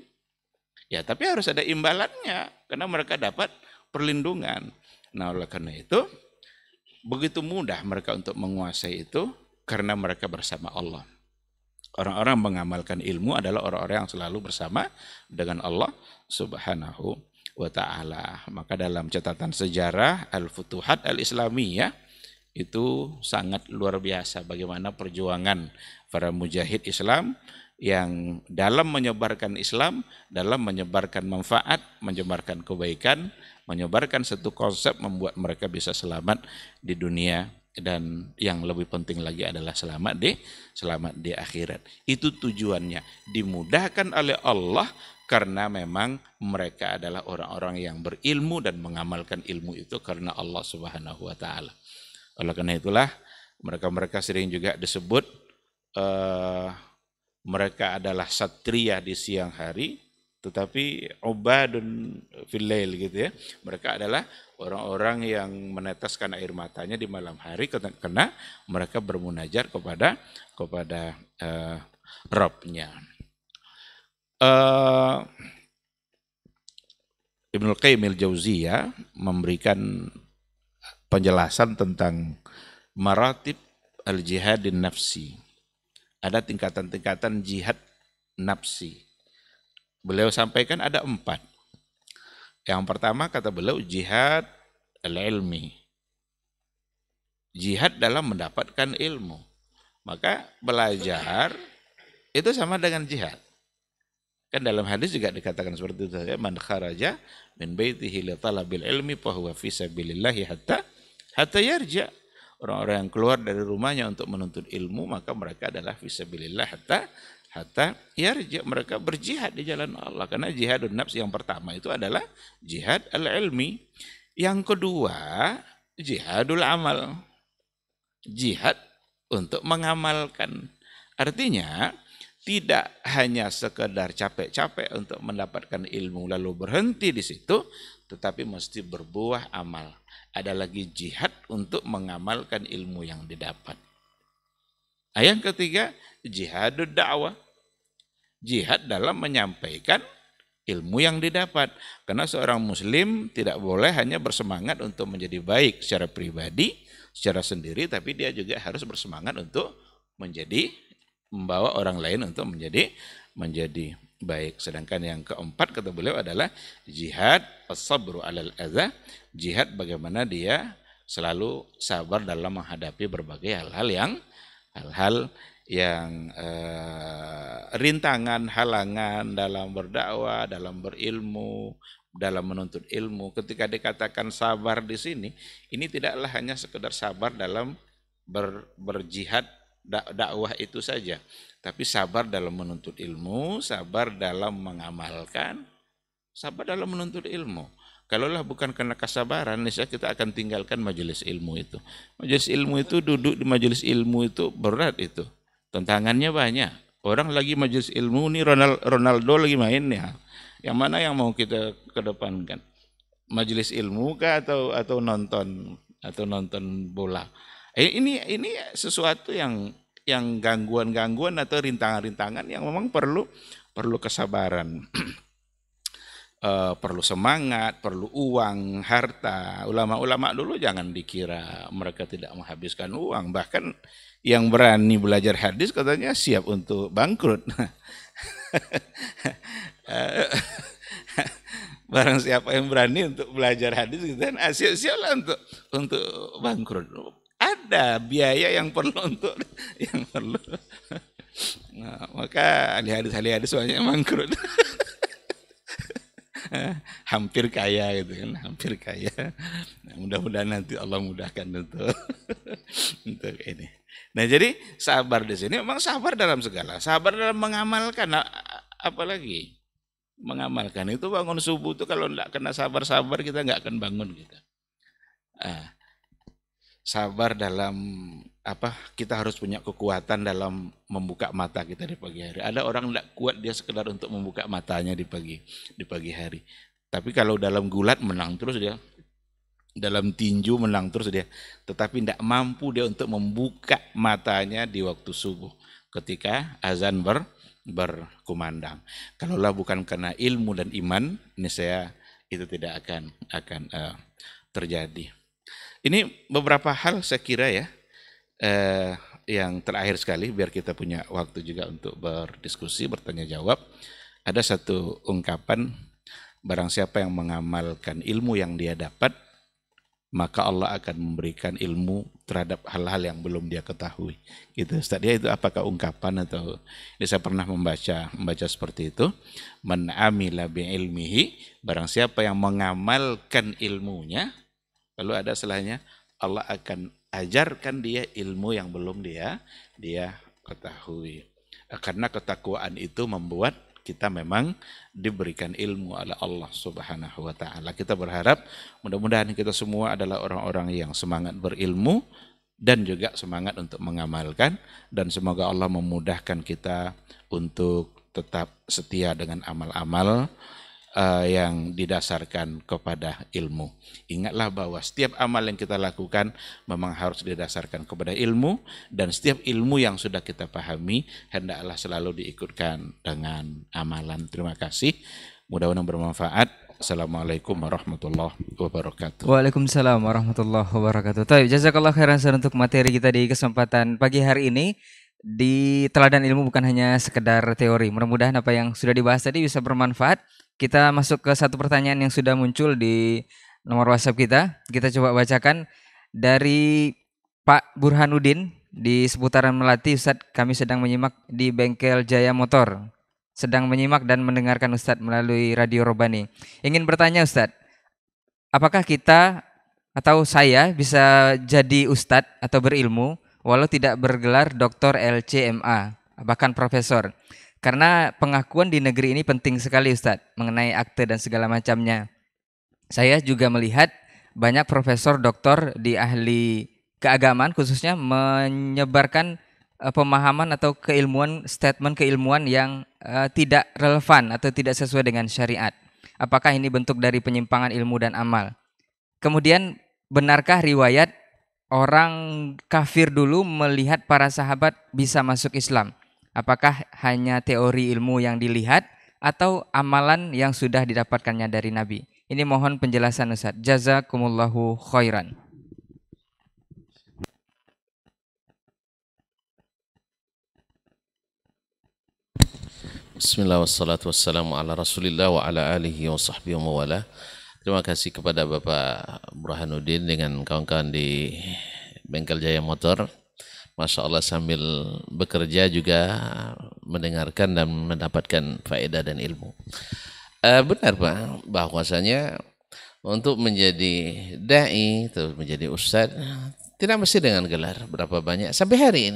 Ya, tapi harus ada imbalannya, karena mereka dapat perlindungan. Nah, oleh karena itu, begitu mudah mereka untuk menguasai itu, karena mereka bersama Allah. Orang-orang mengamalkan ilmu adalah orang-orang yang selalu bersama dengan Allah Subhanahu wa ta'ala. Maka dalam catatan sejarah Al-Futuhat Al-Islamiyah itu sangat luar biasa bagaimana perjuangan para mujahid Islam yang dalam menyebarkan Islam, dalam menyebarkan manfaat, menyebarkan kebaikan, menyebarkan satu konsep membuat mereka bisa selamat di dunia dan yang lebih penting lagi adalah selamat di akhirat. Itu tujuannya, dimudahkan oleh Allah karena memang mereka adalah orang-orang yang berilmu dan mengamalkan ilmu itu karena Allah Subhanahu wa taala. Oleh karena itulah mereka sering juga disebut mereka adalah satria di siang hari, tetapi ubadun fil lail gitu ya. Mereka adalah orang-orang yang meneteskan air matanya di malam hari karena mereka bermunajat kepada Rabb-nya. Ibnul Qayyim al-Jauziyah memberikan penjelasan tentang maratib al-jihadin nafsi. Ada tingkatan-tingkatan jihad nafsi. Beliau sampaikan ada 4. Yang pertama kata beliau jihad al-ilmi. Jihad dalam mendapatkan ilmu. Maka belajar itu sama dengan jihad. Kan dalam hadis juga dikatakan seperti itu. Man kharaja min baitihi li talabil ilmi fa huwa fi sabilillah hatta yarja. Orang-orang yang keluar dari rumahnya untuk menuntut ilmu maka mereka adalah fi sabilillah hatta yarja. Mereka berjihad di jalan Allah karena jihadun nafs yang pertama itu adalah jihad al-ilmi. Yang kedua jihadul amal. Jihad untuk mengamalkan. Artinya tidak hanya sekedar capek-capek untuk mendapatkan ilmu lalu berhenti di situ, tetapi mesti berbuah amal. Ada lagi jihad untuk mengamalkan ilmu yang didapat. Yang ketiga, jihadud dakwah. Jihad dalam menyampaikan ilmu yang didapat. Karena seorang muslim tidak boleh hanya bersemangat untuk menjadi baik secara pribadi, secara sendiri, tapi dia juga harus bersemangat untuk membawa orang lain untuk menjadi baik. Sedangkan yang keempat kata beliau adalah jihad as-sabru alal adza, jihad bagaimana dia selalu sabar dalam menghadapi berbagai hal-hal yang rintangan, halangan dalam berdakwah, dalam berilmu, dalam menuntut ilmu. Ketika dikatakan sabar di sini, ini tidaklah hanya sekedar sabar dalam berjihad dakwah itu saja, tapi sabar dalam menuntut ilmu, sabar dalam mengamalkan, sabar dalam menuntut ilmu. Kalaulah bukan karena kesabaran, niscaya kita akan tinggalkan majelis ilmu itu. Majelis ilmu itu, duduk di majelis ilmu itu berat itu. Tantangannya banyak. Orang lagi majelis ilmu nih Ronaldo lagi main ya. Yang mana yang mau kita kedepankan? Majelis ilmu kah atau nonton bola? Ini sesuatu yang gangguan-gangguan atau rintangan-rintangan yang memang perlu kesabaran. Perlu semangat, perlu uang, harta. Ulama-ulama dulu jangan dikira mereka tidak menghabiskan uang. Bahkan yang berani belajar hadis katanya siap untuk bangkrut. Barang siapa yang berani untuk belajar hadis gitu kan, siap-siaplah untuk bangkrut. Ada biaya yang perlu nah, maka ahli hadis banyak bangkrut. Hampir kaya gitu kan, hampir kaya. Nah, mudah-mudahan nanti Allah mudahkan untuk ini. Nah, jadi sabar di sini memang sabar dalam segala, sabar dalam mengamalkan, apalagi mengamalkan itu bangun subuh itu kalau enggak kena sabar-sabar kita enggak akan bangun kita. Sabar dalam kita harus punya kekuatan dalam membuka mata kita di pagi hari. Ada orang tidak kuat dia sekedar untuk membuka matanya di pagi hari. Tapi kalau dalam gulat menang terus dia, dalam tinju menang terus dia. Tetapi tidak mampu dia untuk membuka matanya di waktu subuh ketika azan berkumandang. Kalaulah bukan karena ilmu dan iman, niscaya itu tidak akan terjadi. Ini beberapa hal saya kira ya, yang terakhir sekali biar kita punya waktu juga untuk berdiskusi, bertanya jawab. Ada satu ungkapan, barang siapa yang mengamalkan ilmu yang dia dapat, maka Allah akan memberikan ilmu terhadap hal-hal yang belum dia ketahui. Gitu Ustaz. Ya, itu apakah ungkapan atau saya pernah membaca seperti itu. Man amila bi ilmihi, barang siapa yang mengamalkan ilmunya, lalu ada selahnya, Allah akan ajarkan dia ilmu yang belum dia ketahui. Karena ketakwaan itu membuat kita memang diberikan ilmu oleh Allah Subhanahu wa taala. Kita berharap mudah-mudahan kita semua adalah orang-orang yang semangat berilmu dan juga semangat untuk mengamalkan, dan semoga Allah memudahkan kita untuk tetap setia dengan amal-amal yang didasarkan kepada ilmu. Ingatlah bahwa setiap amal yang kita lakukan memang harus didasarkan kepada ilmu, dan setiap ilmu yang sudah kita pahami hendaklah selalu diikutkan dengan amalan. Terima kasih. Mudah-mudahan bermanfaat. Assalamualaikum warahmatullahi wabarakatuh. Waalaikumsalam warahmatullahi wabarakatuh. Baik, jazakallah khairan untuk materi kita di kesempatan pagi hari ini. Di teladan ilmu bukan hanya sekedar teori. Mudah-mudahan apa yang sudah dibahas tadi bisa bermanfaat. Kita masuk ke satu pertanyaan yang sudah muncul di nomor WhatsApp kita. Kita coba bacakan dari Pak Burhanuddin di seputaran Melati. Ustadz, kami sedang menyimak di bengkel Jaya Motor. Sedang menyimak dan mendengarkan Ustadz melalui Radio Robani. Ingin bertanya Ustadz, apakah kita atau saya bisa jadi Ustadz atau berilmu walau tidak bergelar Dr. LCMA, bahkan Profesor? Karena pengakuan di negeri ini penting sekali Ustadz, mengenai akte dan segala macamnya. Saya juga melihat banyak profesor doktor di ahli keagamaan khususnya menyebarkan pemahaman atau statement keilmuan yang tidak relevan atau tidak sesuai dengan syariat. Apakah ini bentuk dari penyimpangan ilmu dan amal? Kemudian, benarkah riwayat orang kafir dulu melihat para sahabat bisa masuk Islam? Apakah hanya teori ilmu yang dilihat atau amalan yang sudah didapatkannya dari Nabi? Ini mohon penjelasan Ustaz. Jazakumullahu khairan. Bismillah wassalatu wassalamu ala rasulillah wa ala alihi wa sahbihi wa mawala. Terima kasih kepada Bapak Burhanuddin dengan kawan-kawan di Bengkel Jaya Motor. Masya Allah, sambil bekerja juga mendengarkan dan mendapatkan faedah dan ilmu. Benar Pak, bahwasanya untuk menjadi da'i atau menjadi ustadz tidak mesti dengan gelar berapa banyak. Sampai hari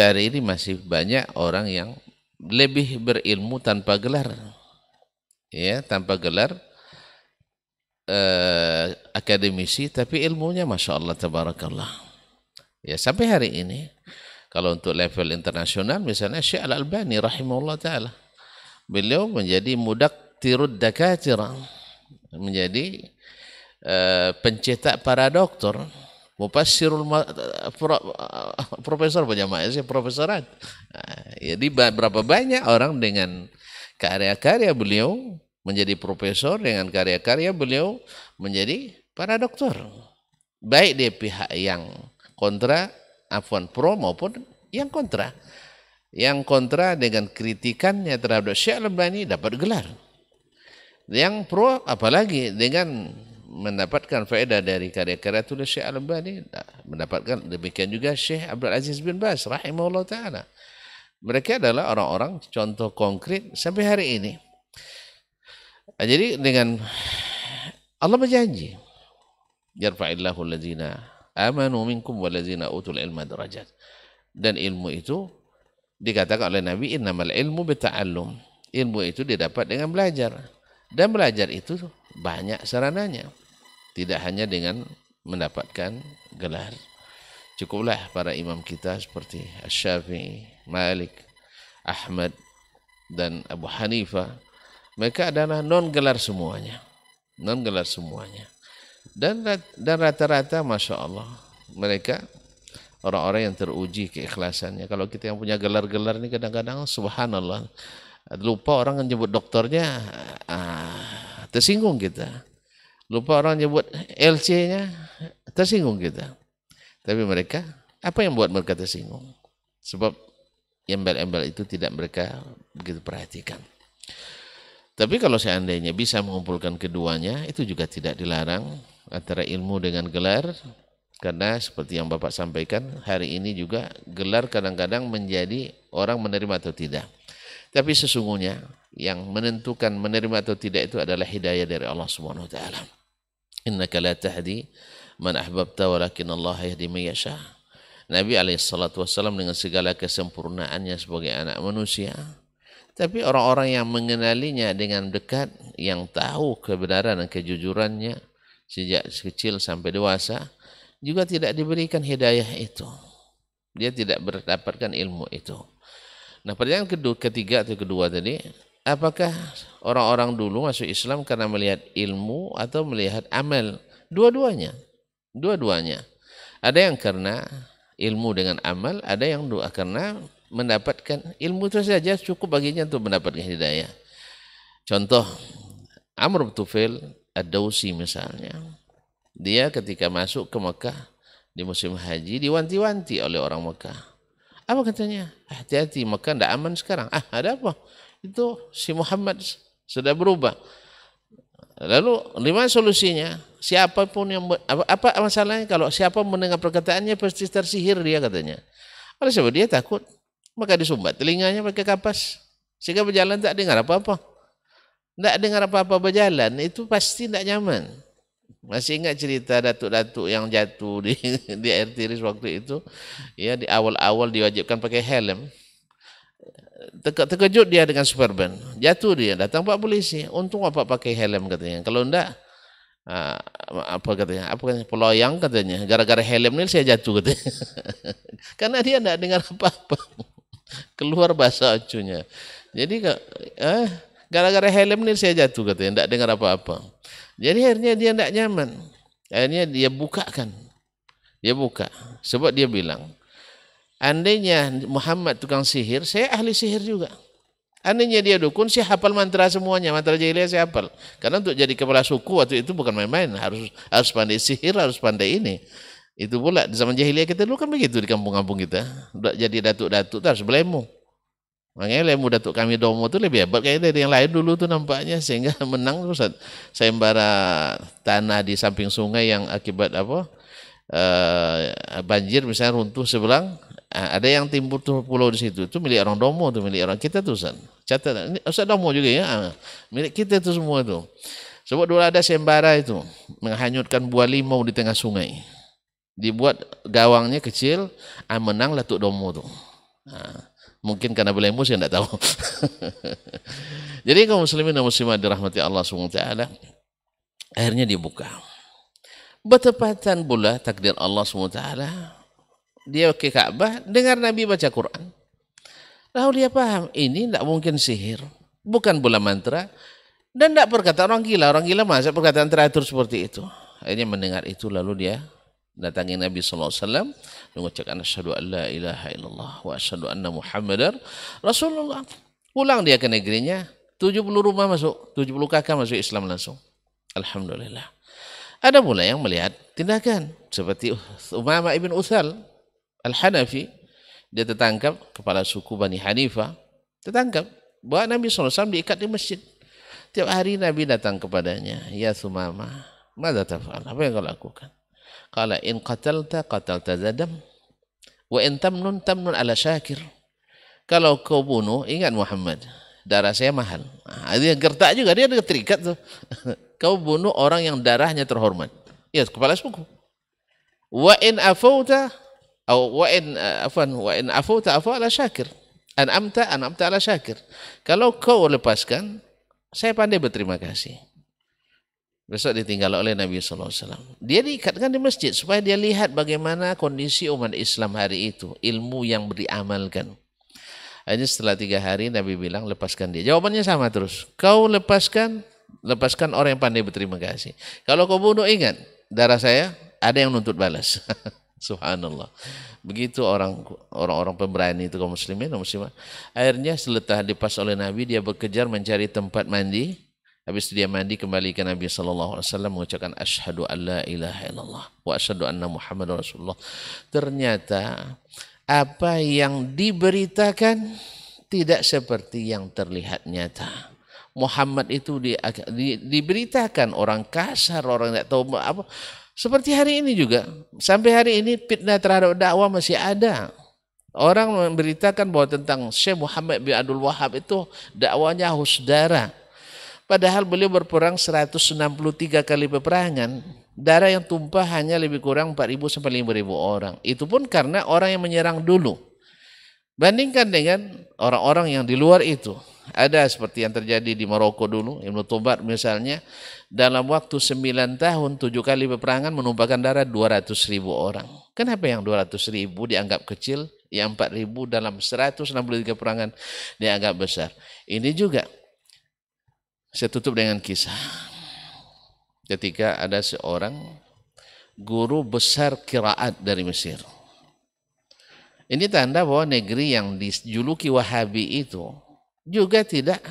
ini masih banyak orang yang lebih berilmu tanpa gelar, ya, tanpa gelar akademisi, tapi ilmunya Masya Allah tabarakallah. Ya, sampai hari ini kalau untuk level internasional misalnya Syekh Al-Albani rahimahullah ta'ala, beliau menjadi mudaktirud dakatira, menjadi pencetak para doktor, mufassirul profesor profesorat. Jadi berapa banyak orang dengan karya-karya beliau menjadi profesor, dengan karya-karya beliau menjadi para doktor, baik di pihak yang kontra, pro maupun yang kontra. Yang kontra dengan kritikannya terhadap Syekh Al-Albani dapat gelar. Yang pro apalagi dengan mendapatkan faedah dari karya-karya tulis Syekh Al-Albani, mendapatkan. Demikian juga Syekh Abdul Aziz bin Baz rahimahullah ta'ala. Mereka adalah orang-orang contoh konkret sampai hari ini. Jadi dengan Allah berjanji, yarfa'illahu alladzina amanu minkum walladzina utul ilma darajat. Dan ilmu itu dikatakan oleh Nabi, innamal ilmu bita'allum. Ilmu itu didapat dengan belajar. Dan belajar itu banyak sarananya. Tidak hanya dengan mendapatkan gelar. Cukuplah para imam kita seperti Asy-Syafi'i, Malik, Ahmad, dan Abu Hanifah. Mereka adalah non-gelar semuanya. Non-gelar semuanya. Dan rata-rata Masya Allah, mereka orang-orang yang teruji keikhlasannya. Kalau kita yang punya gelar-gelar ini kadang-kadang subhanallah, lupa orang yang nyebut doktornya, tersinggung kita. Lupa orang nyebut LC-nya, tersinggung kita. Tapi mereka, apa yang buat mereka tersinggung? Sebab embel-embel itu tidak mereka begitu perhatikan. Tapi kalau seandainya bisa mengumpulkan keduanya, itu juga tidak dilarang. antara ilmu dengan gelar, karena seperti yang Bapak sampaikan, hari ini juga gelar kadang-kadang menjadi orang menerima atau tidak. Tapi sesungguhnya yang menentukan menerima atau tidak itu adalah hidayah dari Allah Subhanahu wa taala. Innaka la tahdi man ahbabta walakin Allah yahdi man yasha. Nabi alaihissalatu wassalam dengan segala kesempurnaannya sebagai anak manusia, tapi orang-orang yang mengenalinya dengan dekat, yang tahu kebenaran dan kejujurannya sejak kecil sampai dewasa, juga tidak diberikan hidayah itu. Dia tidak mendapatkan ilmu itu. Nah, pertanyaan ketiga atau kedua tadi, apakah orang-orang dulu masuk Islam karena melihat ilmu atau melihat amal? Dua-duanya. Dua-duanya. Ada yang karena ilmu dengan amal, ada yang karena mendapatkan ilmu itu saja cukup baginya untuk mendapatkan hidayah. Contoh, Amr bin Tufail Ad-Dawsi misalnya. Dia ketika masuk ke Mekah di musim haji diwanti-wanti oleh orang Mekah. Apa katanya? Hati-hati, Mekah tidak aman sekarang. Ada apa? Itu si Muhammad sudah berubah. Lalu lima solusinya, siapapun yang apa masalahnya kalau siapa mendengar perkataannya pasti tersihir dia katanya. Oleh sebab dia takut, maka disumbat telinganya pakai kapas sehingga berjalan tak dengar apa-apa. Tidak dengar apa-apa berjalan, itu pasti tidak nyaman. Masih ingat cerita datuk-datuk yang jatuh di air tiris waktu itu? Ya, di awal-awal diwajibkan pakai helm. Terkejut dia dengan superban. Jatuh dia, datang Pak polisi. Untung Bapak pakai helm katanya. Kalau enggak, apa katanya? Peloyang katanya. Gara-gara helm ini saya jatuh katanya. Karena dia enggak dengar apa-apa. Keluar bahasa acunya. Jadi gara-gara helm ini saya jatuh katanya. Enggak dengar apa-apa. Jadi akhirnya dia tidak nyaman. Akhirnya dia bukakan. Dia buka. Sebab dia bilang, andainya Muhammad tukang sihir, saya ahli sihir juga. Andainya dia dukun, saya hafal mantra semuanya. Mantra jahiliyah saya hafal. Karena untuk jadi kepala suku waktu itu bukan main-main. Harus pandai sihir, harus pandai ini. Itu pula di zaman jahiliyah kita dulu kan begitu di kampung-kampung kita. Jadi datuk-datuk itu harus belemu. Makanya lemu datuk kami Domo itu lebih hebat kayaknya dari yang lain dulu tuh nampaknya, sehingga menang terus sayembara tanah di samping sungai yang akibat banjir misalnya runtuh sebelah, ada yang timbul tuh pulau di situ, itu milik orang Domo tuh, milik orang kita tuh Ustaz. Catat, ini Ustaz Domo juga ya, milik kita tuh semua tuh. Sebab dulu ada sayembara itu menghanyutkan buah limau di tengah sungai, dibuat gawangnya kecil, menang datuk Domo tuh. Mungkin karena belemu saya tidak tahu. Jadi kaum muslimin dan muslimat dirahmati Allah SWT, akhirnya dibuka. Bertepatan pula takdir Allah SWT, dia ke Ka'bah, dengar Nabi baca Quran. Lalu dia paham, ini tidak mungkin sihir, bukan bola mantra, dan tidak perkataan orang gila. Orang gila masa perkataan teratur seperti itu. Akhirnya mendengar itu, lalu dia datangi Nabi SAW, mengucapkan asyhadu an la ilaha illallah wa asyhadu anna muhammadar rasulullah. Pulang dia ke negerinya, 70 rumah masuk, 70 kakak masuk Islam langsung. Alhamdulillah. Ada pula yang melihat tindakan seperti Umamah ibn Uthal Al-Hanafi, dia tertangkap, kepala suku Bani Hanifah, tertangkap, bawa Nabi SAW diikat di masjid. Tiap hari Nabi datang kepadanya, ya Umamah, mada taf'al, apa yang kau lakukan? Qala in qatalta zadam wa in tamnun ala syakir. Kalau kau bunuh, ingat Muhammad, darah saya mahal. Dia gertak juga, dia terikat tuh. Kau bunuh orang yang darahnya terhormat. Ya, kepala suku. Wa in afauta afa ala syakir. An'amta ala syakir. Kalau kau lepaskan, saya pandai berterima kasih. Besok ditinggal oleh Nabi SAW. Dia diikatkan di masjid supaya dia lihat bagaimana kondisi umat Islam hari itu. Ilmu yang diamalkan. Hanya setelah 3 hari Nabi bilang lepaskan dia. Jawabannya sama terus. Kau lepaskan orang yang pandai berterima kasih. Kalau kau bunuh, ingat, darah saya ada yang nuntut balas. Subhanallah. Begitu orang-orang pemberani itu kaum muslimin dan muslimat. Akhirnya setelah dipas oleh Nabi, dia berkejar mencari tempat mandi. Habis dia mandi kembali ke Nabi SAW mengucapkan asyhadu an la ilaha illallah wa asyhadu anna muhammadar rasulullah. Ternyata apa yang diberitakan tidak seperti yang terlihat nyata. Muhammad itu diberitakan orang kasar, orang tidak tahu apa. Seperti hari ini juga, sampai hari ini fitnah terhadap dakwah masih ada. Orang memberitakan bahwa tentang Syekh Muhammad bin Abdul Wahab itu dakwanya haus darah. Padahal beliau berperang 163 kali peperangan. Darah yang tumpah hanya lebih kurang 4.000 sampai 5.000 orang. Itu pun karena orang yang menyerang dulu. Bandingkan dengan orang-orang yang di luar itu. Ada seperti yang terjadi di Maroko dulu, Ibnu Tobat misalnya, dalam waktu 9 tahun 7 kali peperangan menumpahkan darah 200.000 orang. Kenapa yang 200.000 dianggap kecil, yang 4.000 dalam 163 peperangan dianggap besar? Ini juga saya tutup dengan kisah. Ketika ada seorang guru besar qiraat dari Mesir. Ini tanda bahwa negeri yang dijuluki Wahabi itu juga tidak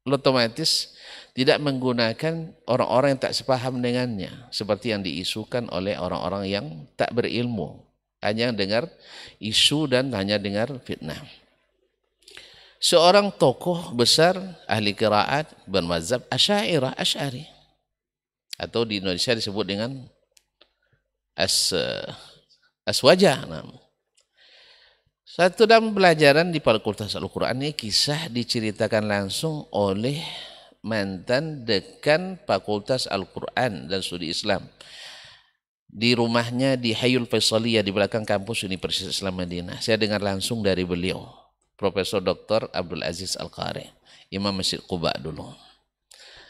otomatis tidak menggunakan orang-orang yang tak sepaham dengannya, seperti yang diisukan oleh orang-orang yang tak berilmu, hanya dengar isu dan hanya dengar fitnah. Seorang tokoh besar ahli qiraat bermazhab Asy'ari, atau di Indonesia disebut dengan Aswajah. Satu dalam pelajaran di Fakultas Al-Quran ini kisah diceritakan langsung oleh mantan dekan Fakultas Al-Quran dan Studi Islam di rumahnya di Hayul Faisaliyah di belakang kampus Universitas Islam Madinah. Saya dengar langsung dari beliau, Profesor Dr. Abdul Aziz Al-Qari, Imam Masjid Quba dulu.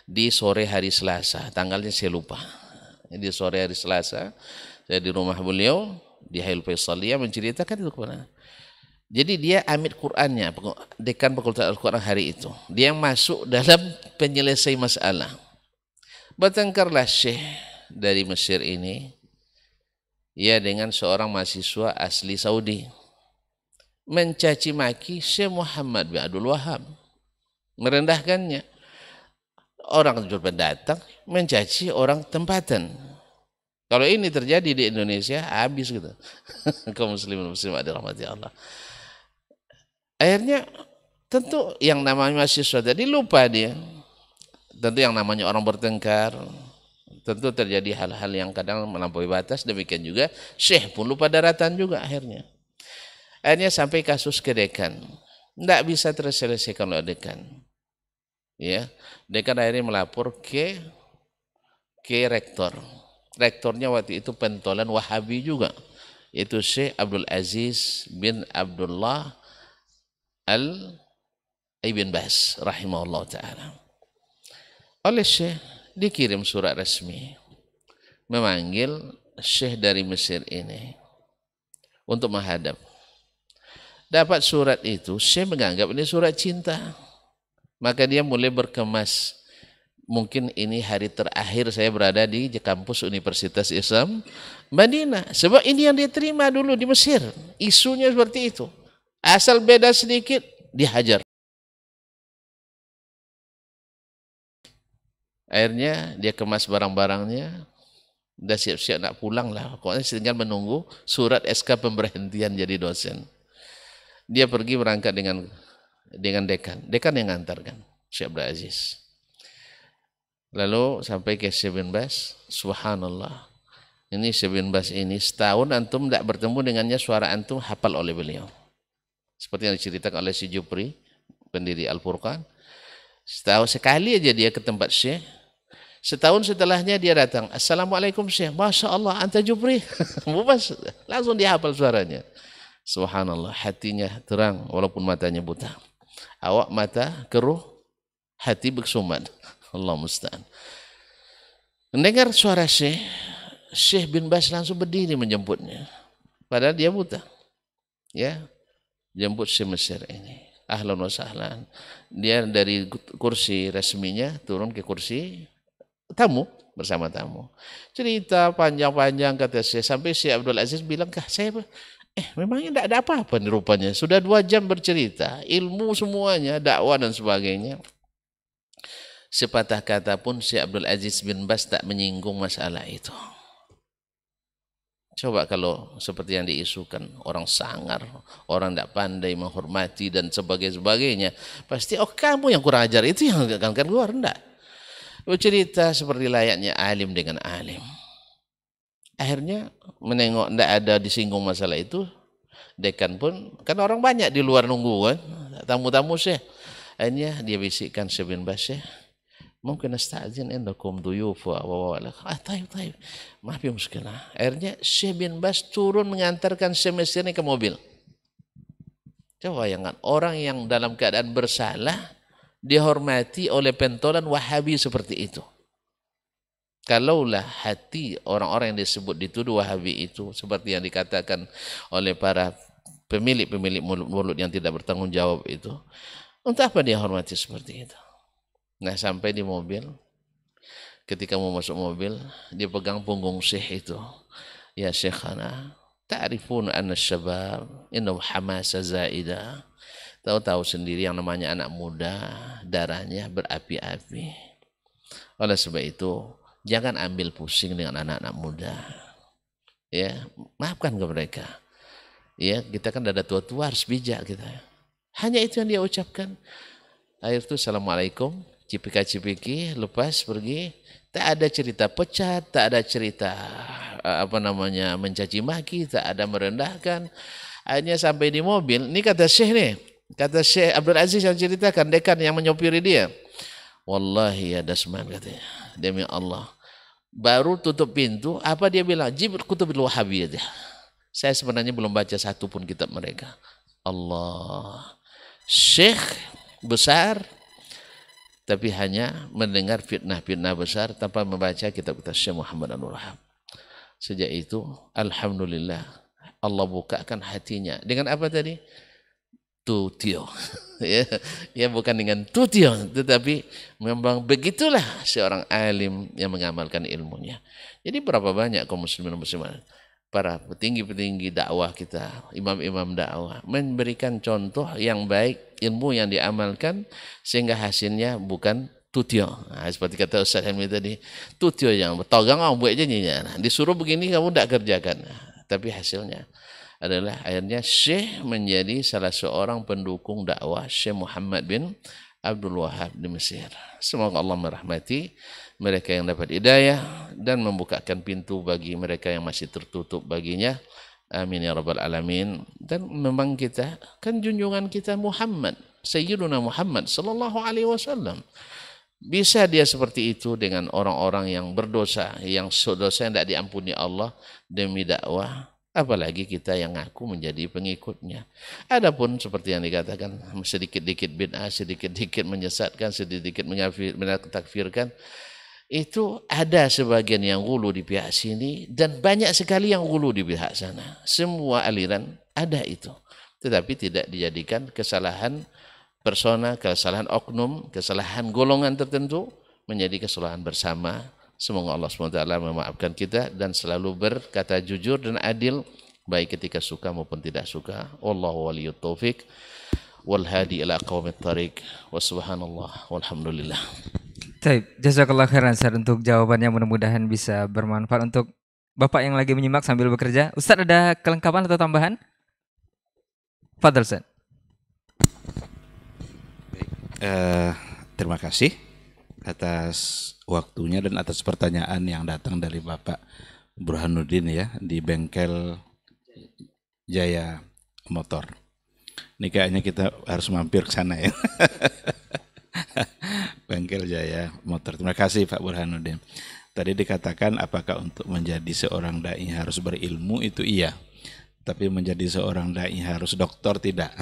Di sore hari Selasa, tanggalnya saya lupa. Di sore hari Selasa, saya di rumah beliau di Hayul Faisaliyah menceritakan itu kepada. Jadi dia amit Qur'annya, dekan Fakultas Al-Quran hari itu. Dia yang masuk dalam penyelesai masalah. Bertengkarlah Syekh dari Mesir ini, ya, dengan seorang mahasiswa asli Saudi. Mencaci maki Syekh Muhammad bin Abdul Wahab. Merendahkannya. Orang pendatang mencaci orang tempatan. Kalau ini terjadi di Indonesia, habis gitu. Kaum muslimin muslimat dirahmati Allah. Akhirnya tentu yang namanya mahasiswa tadi lupa dia. Tentu yang namanya orang bertengkar, tentu terjadi hal-hal yang kadang melampaui batas. Demikian juga Syekh pun lupa daratan juga akhirnya. Akhirnya sampai kasus ke dekan. Tidak bisa terselesaikan oleh dekan. Ya, dekan akhirnya melapor ke rektor. Rektornya waktu itu pentolan Wahabi juga. Itu Syekh Abdul Aziz bin Abdullah Ibn Baz rahimahullah ta'ala. Oleh Syekh dikirim surat resmi memanggil Syekh dari Mesir ini untuk menghadap. Dapat surat itu, Syekh menganggap ini surat cinta. Maka dia mulai berkemas. Mungkin ini hari terakhir saya berada di kampus Universitas Islam Madinah. Sebab ini yang dia terima dulu di Mesir. Isunya seperti itu. Asal beda sedikit, dihajar. Akhirnya dia kemas barang-barangnya, udah siap-siap nak pulang lah. Pokoknya tinggal menunggu surat SK pemberhentian jadi dosen. Dia pergi berangkat dengan dekan. Dekan yang ngantarkan, Syekh Abdul Aziz. Lalu sampai ke Syekh bin Baz, subhanallah. Ini Syekh bin Baz ini setahun antum tidak bertemu dengannya, suara antum hafal oleh beliau. Seperti yang diceritakan oleh si Jupri, pendiri Al-Furqan. Setahun sekali aja dia ke tempat Syekh. Setahun setelahnya dia datang. Assalamualaikum Syekh. Masya Allah, anta Jupri. Langsung dia hafal suaranya. Subhanallah, hatinya terang walaupun matanya buta. Awak mata keruh, hati bersumat. Allah musta'an. Mendengar suara Syekh, Syekh bin Baz langsung berdiri menjemputnya. Padahal dia buta. Ya. Jemput si Mesir ini, ahlan wa sahlan. Dia dari kursi resminya turun ke kursi tamu bersama tamu. Cerita panjang-panjang kata saya, sampai si Abdul Aziz bilang, kah saya memangnya tidak ada apa-apa nih rupanya. Sudah 2 jam bercerita, ilmu semuanya, dakwah dan sebagainya. Sepatah kata pun si Abdul Aziz bin Baz tak menyinggung masalah itu. Coba kalau seperti yang diisukan, orang sangar, orang tidak pandai menghormati dan sebagainya, pasti kamu yang kurang ajar, itu yang akan keluar. Enggak. Bercerita seperti layaknya alim dengan alim. Akhirnya menengok tidak ada disinggung masalah itu, dekan pun, kan orang banyak di luar nunggu kan, tamu-tamu Syekh. Akhirnya dia bisikkan Syekh bin Baz, Syekh, mungkin astazin indakum duyuf wa taib. Maaf ya muskilah. Akhirnya Syekh bin Baz turun mengantarkan Syekh ini ke mobil. Coba bayangkan, orang yang dalam keadaan bersalah dihormati oleh pentolan Wahabi seperti itu. Kalaulah hati orang-orang yang disebut dituduh Wahabi itu seperti yang dikatakan oleh para pemilik mulut yang tidak bertanggung jawab itu, untuk apa dia hormati seperti itu? Nah, sampai di mobil, ketika mau masuk mobil, dia pegang punggung Syekh itu. Ya Syekhana, ta'rifun anna syabab innahu hamasa zaida. Tahu-tahu sendiri yang namanya anak muda, darahnya berapi-api. Oleh sebab itu, jangan ambil pusing dengan anak-anak muda. Ya, maafkan ke mereka. Ya, kita kan ada tua-tua, harus bijak kita. Hanya itu yang dia ucapkan. Akhir itu assalamualaikum, cipika-cipiki, lepas pergi. Tak ada cerita pecat, tak ada cerita mencaci maki, tak ada merendahkan. Akhirnya sampai di mobil, ini kata Syekh nih, kata Syekh Abdul Aziz yang ceritakan, dekan yang menyopiri dia. Wallahi ya Dasman, katanya, demi Allah, baru tutup pintu, apa dia bilang? Jibril kutubil Wahabi aja. Saya sebenarnya belum baca satu pun kitab mereka. Allah, Syekh besar, tapi hanya mendengar fitnah-fitnah besar tanpa membaca kitab-kitab Syekh Muhammad Abdul Wahab. Sejak itu, alhamdulillah, Allah bukakan hatinya. Dengan apa tadi? Tutio. Ya, bukan dengan tutio, tetapi memang begitulah seorang alim yang mengamalkan ilmunya. Jadi berapa banyak kaum muslimin dan muslimat, para petinggi-petinggi dakwah kita, imam-imam dakwah, memberikan contoh yang baik, ilmu yang diamalkan, sehingga hasilnya bukan tutio. Nah, seperti kata Ustaz Helmi tadi, tutio yang bertogang, buat aja nyinya. Disuruh begini, kamu tidak kerjakan. Nah, tapi hasilnya adalah akhirnya Syekh menjadi salah seorang pendukung dakwah Syekh Muhammad bin Abdul Wahab di Mesir. Semoga Allah merahmati mereka yang dapat hidayah dan membukakan pintu bagi mereka yang masih tertutup baginya. Amin ya rabbal alamin. Dan memang kita kan junjungan kita Muhammad, Sayyiduna Muhammad sallallahu alaihi wasallam. Bisa dia seperti itu dengan orang-orang yang berdosa, yang dosa yang tidak diampuni Allah demi dakwah. Apalagi kita yang ngaku menjadi pengikutnya. Adapun seperti yang dikatakan, sedikit-dikit bid'ah, sedikit-dikit menyesatkan, sedikit-dikit mentakfirkan, itu ada sebagian yang gulu di pihak sini dan banyak sekali yang gulu di pihak sana. Semua aliran ada itu. Tetapi tidak dijadikan kesalahan persona, kesalahan oknum, kesalahan golongan tertentu menjadi kesalahan bersama. Semoga Allah SWT memaafkan kita dan selalu berkata jujur dan adil, baik ketika suka maupun tidak suka. Wallahu waliyut taufiq wal hadi ila aqwamit thariq wa subhanallah walhamdulillah. Baik, jazakallah khairan Ustaz untuk jawabannya, mudah-mudahan bisa bermanfaat untuk Bapak yang lagi menyimak sambil bekerja. Ustaz, ada kelengkapan atau tambahan? Fadhal Ustaz. Terima kasih atas waktunya dan atas pertanyaan yang datang dari Bapak Burhanuddin ya di bengkel Jaya Motor. Ini kayaknya kita harus mampir ke sana ya. Bengkel Jaya Motor. Terima kasih Pak Burhanuddin. Tadi dikatakan apakah untuk menjadi seorang dai harus berilmu, itu iya. Tapi menjadi seorang dai harus doktor, tidak.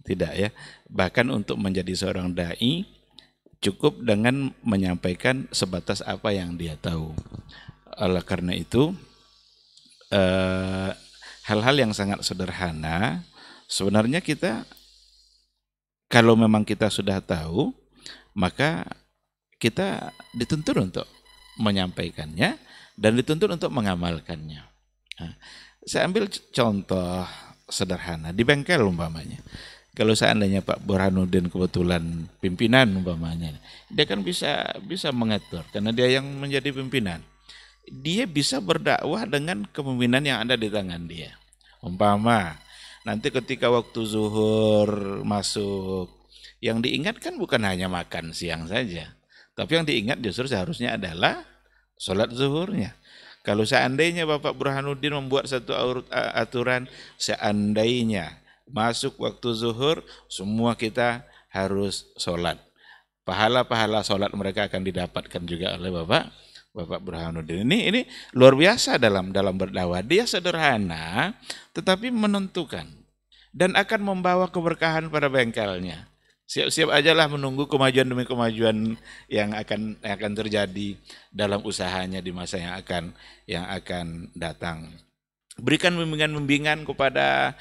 Tidak ya. Bahkan untuk menjadi seorang dai cukup dengan menyampaikan sebatas apa yang dia tahu. Oleh karena itu, hal-hal yang sangat sederhana, sebenarnya kita, kalau memang kita sudah tahu, maka kita dituntut untuk menyampaikannya dan dituntut untuk mengamalkannya. Nah, saya ambil contoh sederhana, di bengkel umpamanya. Kalau seandainya Pak Burhanuddin kebetulan pimpinan umpamanya, dia kan bisa mengatur karena dia yang menjadi pimpinan. dia bisa berdakwah dengan kepemimpinan yang ada di tangan dia. Umpama nanti ketika waktu zuhur masuk, yang diingatkan bukan hanya makan siang saja, tapi yang diingat justru seharusnya adalah sholat zuhurnya. Kalau seandainya Bapak Burhanuddin membuat satu aturan, seandainya masuk waktu zuhur, semua kita harus sholat. Pahala-pahala sholat mereka akan didapatkan juga oleh Bapak Burhanuddin. Ini luar biasa dalam berdakwah. Dia sederhana, tetapi menentukan dan akan membawa keberkahan pada bengkelnya. Siap-siap ajalah menunggu kemajuan demi kemajuan yang akan terjadi dalam usahanya di masa yang akan datang. Berikan bimbingan kepada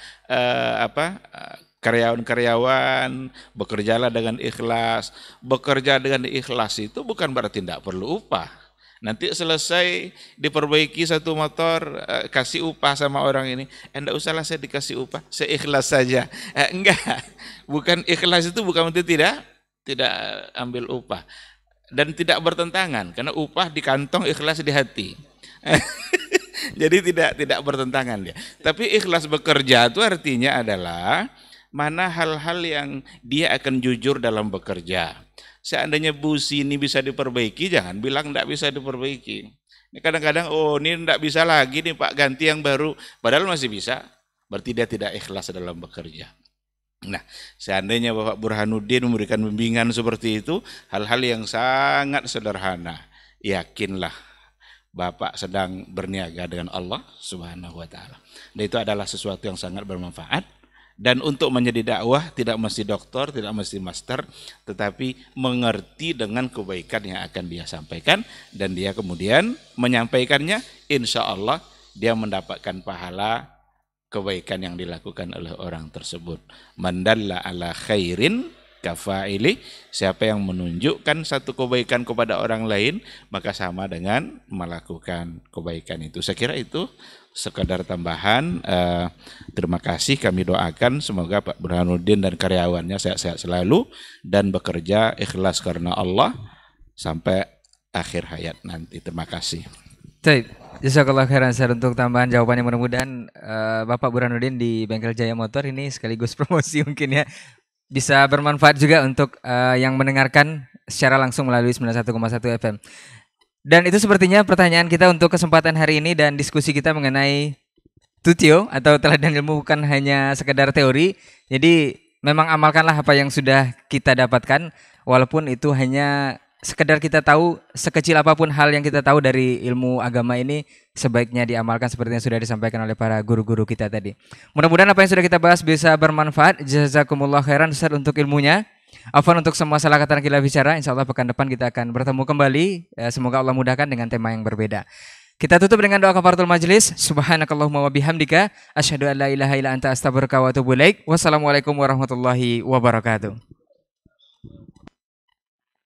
karyawan-karyawan, bekerjalah dengan ikhlas. Bekerja dengan ikhlas itu bukan berarti tidak perlu upah. Nanti selesai diperbaiki satu motor, kasih upah sama orang ini. Enggak usahlah saya dikasih upah, saya ikhlas saja. Enggak, bukan ikhlas itu bukan berarti tidak ambil upah. Dan tidak bertentangan, karena upah di kantong, ikhlas di hati. Jadi tidak bertentangan dia. Tapi ikhlas bekerja itu artinya adalah mana hal-hal yang dia akan jujur dalam bekerja. Seandainya busi ini bisa diperbaiki, jangan bilang tidak bisa diperbaiki. Ini kadang-kadang, ini tidak bisa lagi nih Pak, ganti yang baru. Padahal masih bisa, berarti dia tidak ikhlas dalam bekerja. Nah, seandainya Bapak Burhanuddin memberikan bimbingan seperti itu, hal-hal yang sangat sederhana, yakinlah Bapak sedang berniaga dengan Allah Subhanahu wa Ta'ala. Dan itu adalah sesuatu yang sangat bermanfaat. Dan untuk menjadi dakwah tidak mesti doktor, tidak mesti master, tetapi mengerti dengan kebaikan yang akan dia sampaikan, dan dia kemudian menyampaikannya, insya Allah dia mendapatkan pahala kebaikan yang dilakukan oleh orang tersebut. Man dalla ala khairin kafaili, siapa yang menunjukkan satu kebaikan kepada orang lain, maka sama dengan melakukan kebaikan itu. Saya kira itu sekadar tambahan. Terima kasih, kami doakan semoga Pak Burhanuddin dan karyawannya sehat-sehat selalu dan bekerja ikhlas karena Allah sampai akhir hayat nanti. Terima kasih. Baik, jazakallah khairan Ustaz untuk tambahan jawabannya. Mudah-mudahan Bapak Burhanuddin di Bengkel Jaya Motor ini sekaligus promosi mungkin ya, bisa bermanfaat juga untuk yang mendengarkan secara langsung melalui 91,1 FM. Dan itu sepertinya pertanyaan kita untuk kesempatan hari ini dan diskusi kita mengenai tutio atau teladan ilmu bukan hanya sekedar teori. Jadi memang amalkanlah apa yang sudah kita dapatkan, walaupun itu hanya sekedar kita tahu, sekecil apapun hal yang kita tahu dari ilmu agama ini sebaiknya diamalkan seperti yang sudah disampaikan oleh para guru-guru kita tadi. Mudah-mudahan apa yang sudah kita bahas bisa bermanfaat. Jazakumullah khairan Ustaz untuk ilmunya. Afwan untuk semua salah kata yang kita bicara. Insya Allah pekan depan kita akan bertemu kembali. Semoga Allah mudahkan dengan tema yang berbeda. Kita tutup dengan doa kafaratul majlis. Subhanakallahumma wa bihamdika asyhadu an la ilaha illa anta astaghfiruka wa atubu ilaik. Wassalamualaikum warahmatullahi wabarakatuh.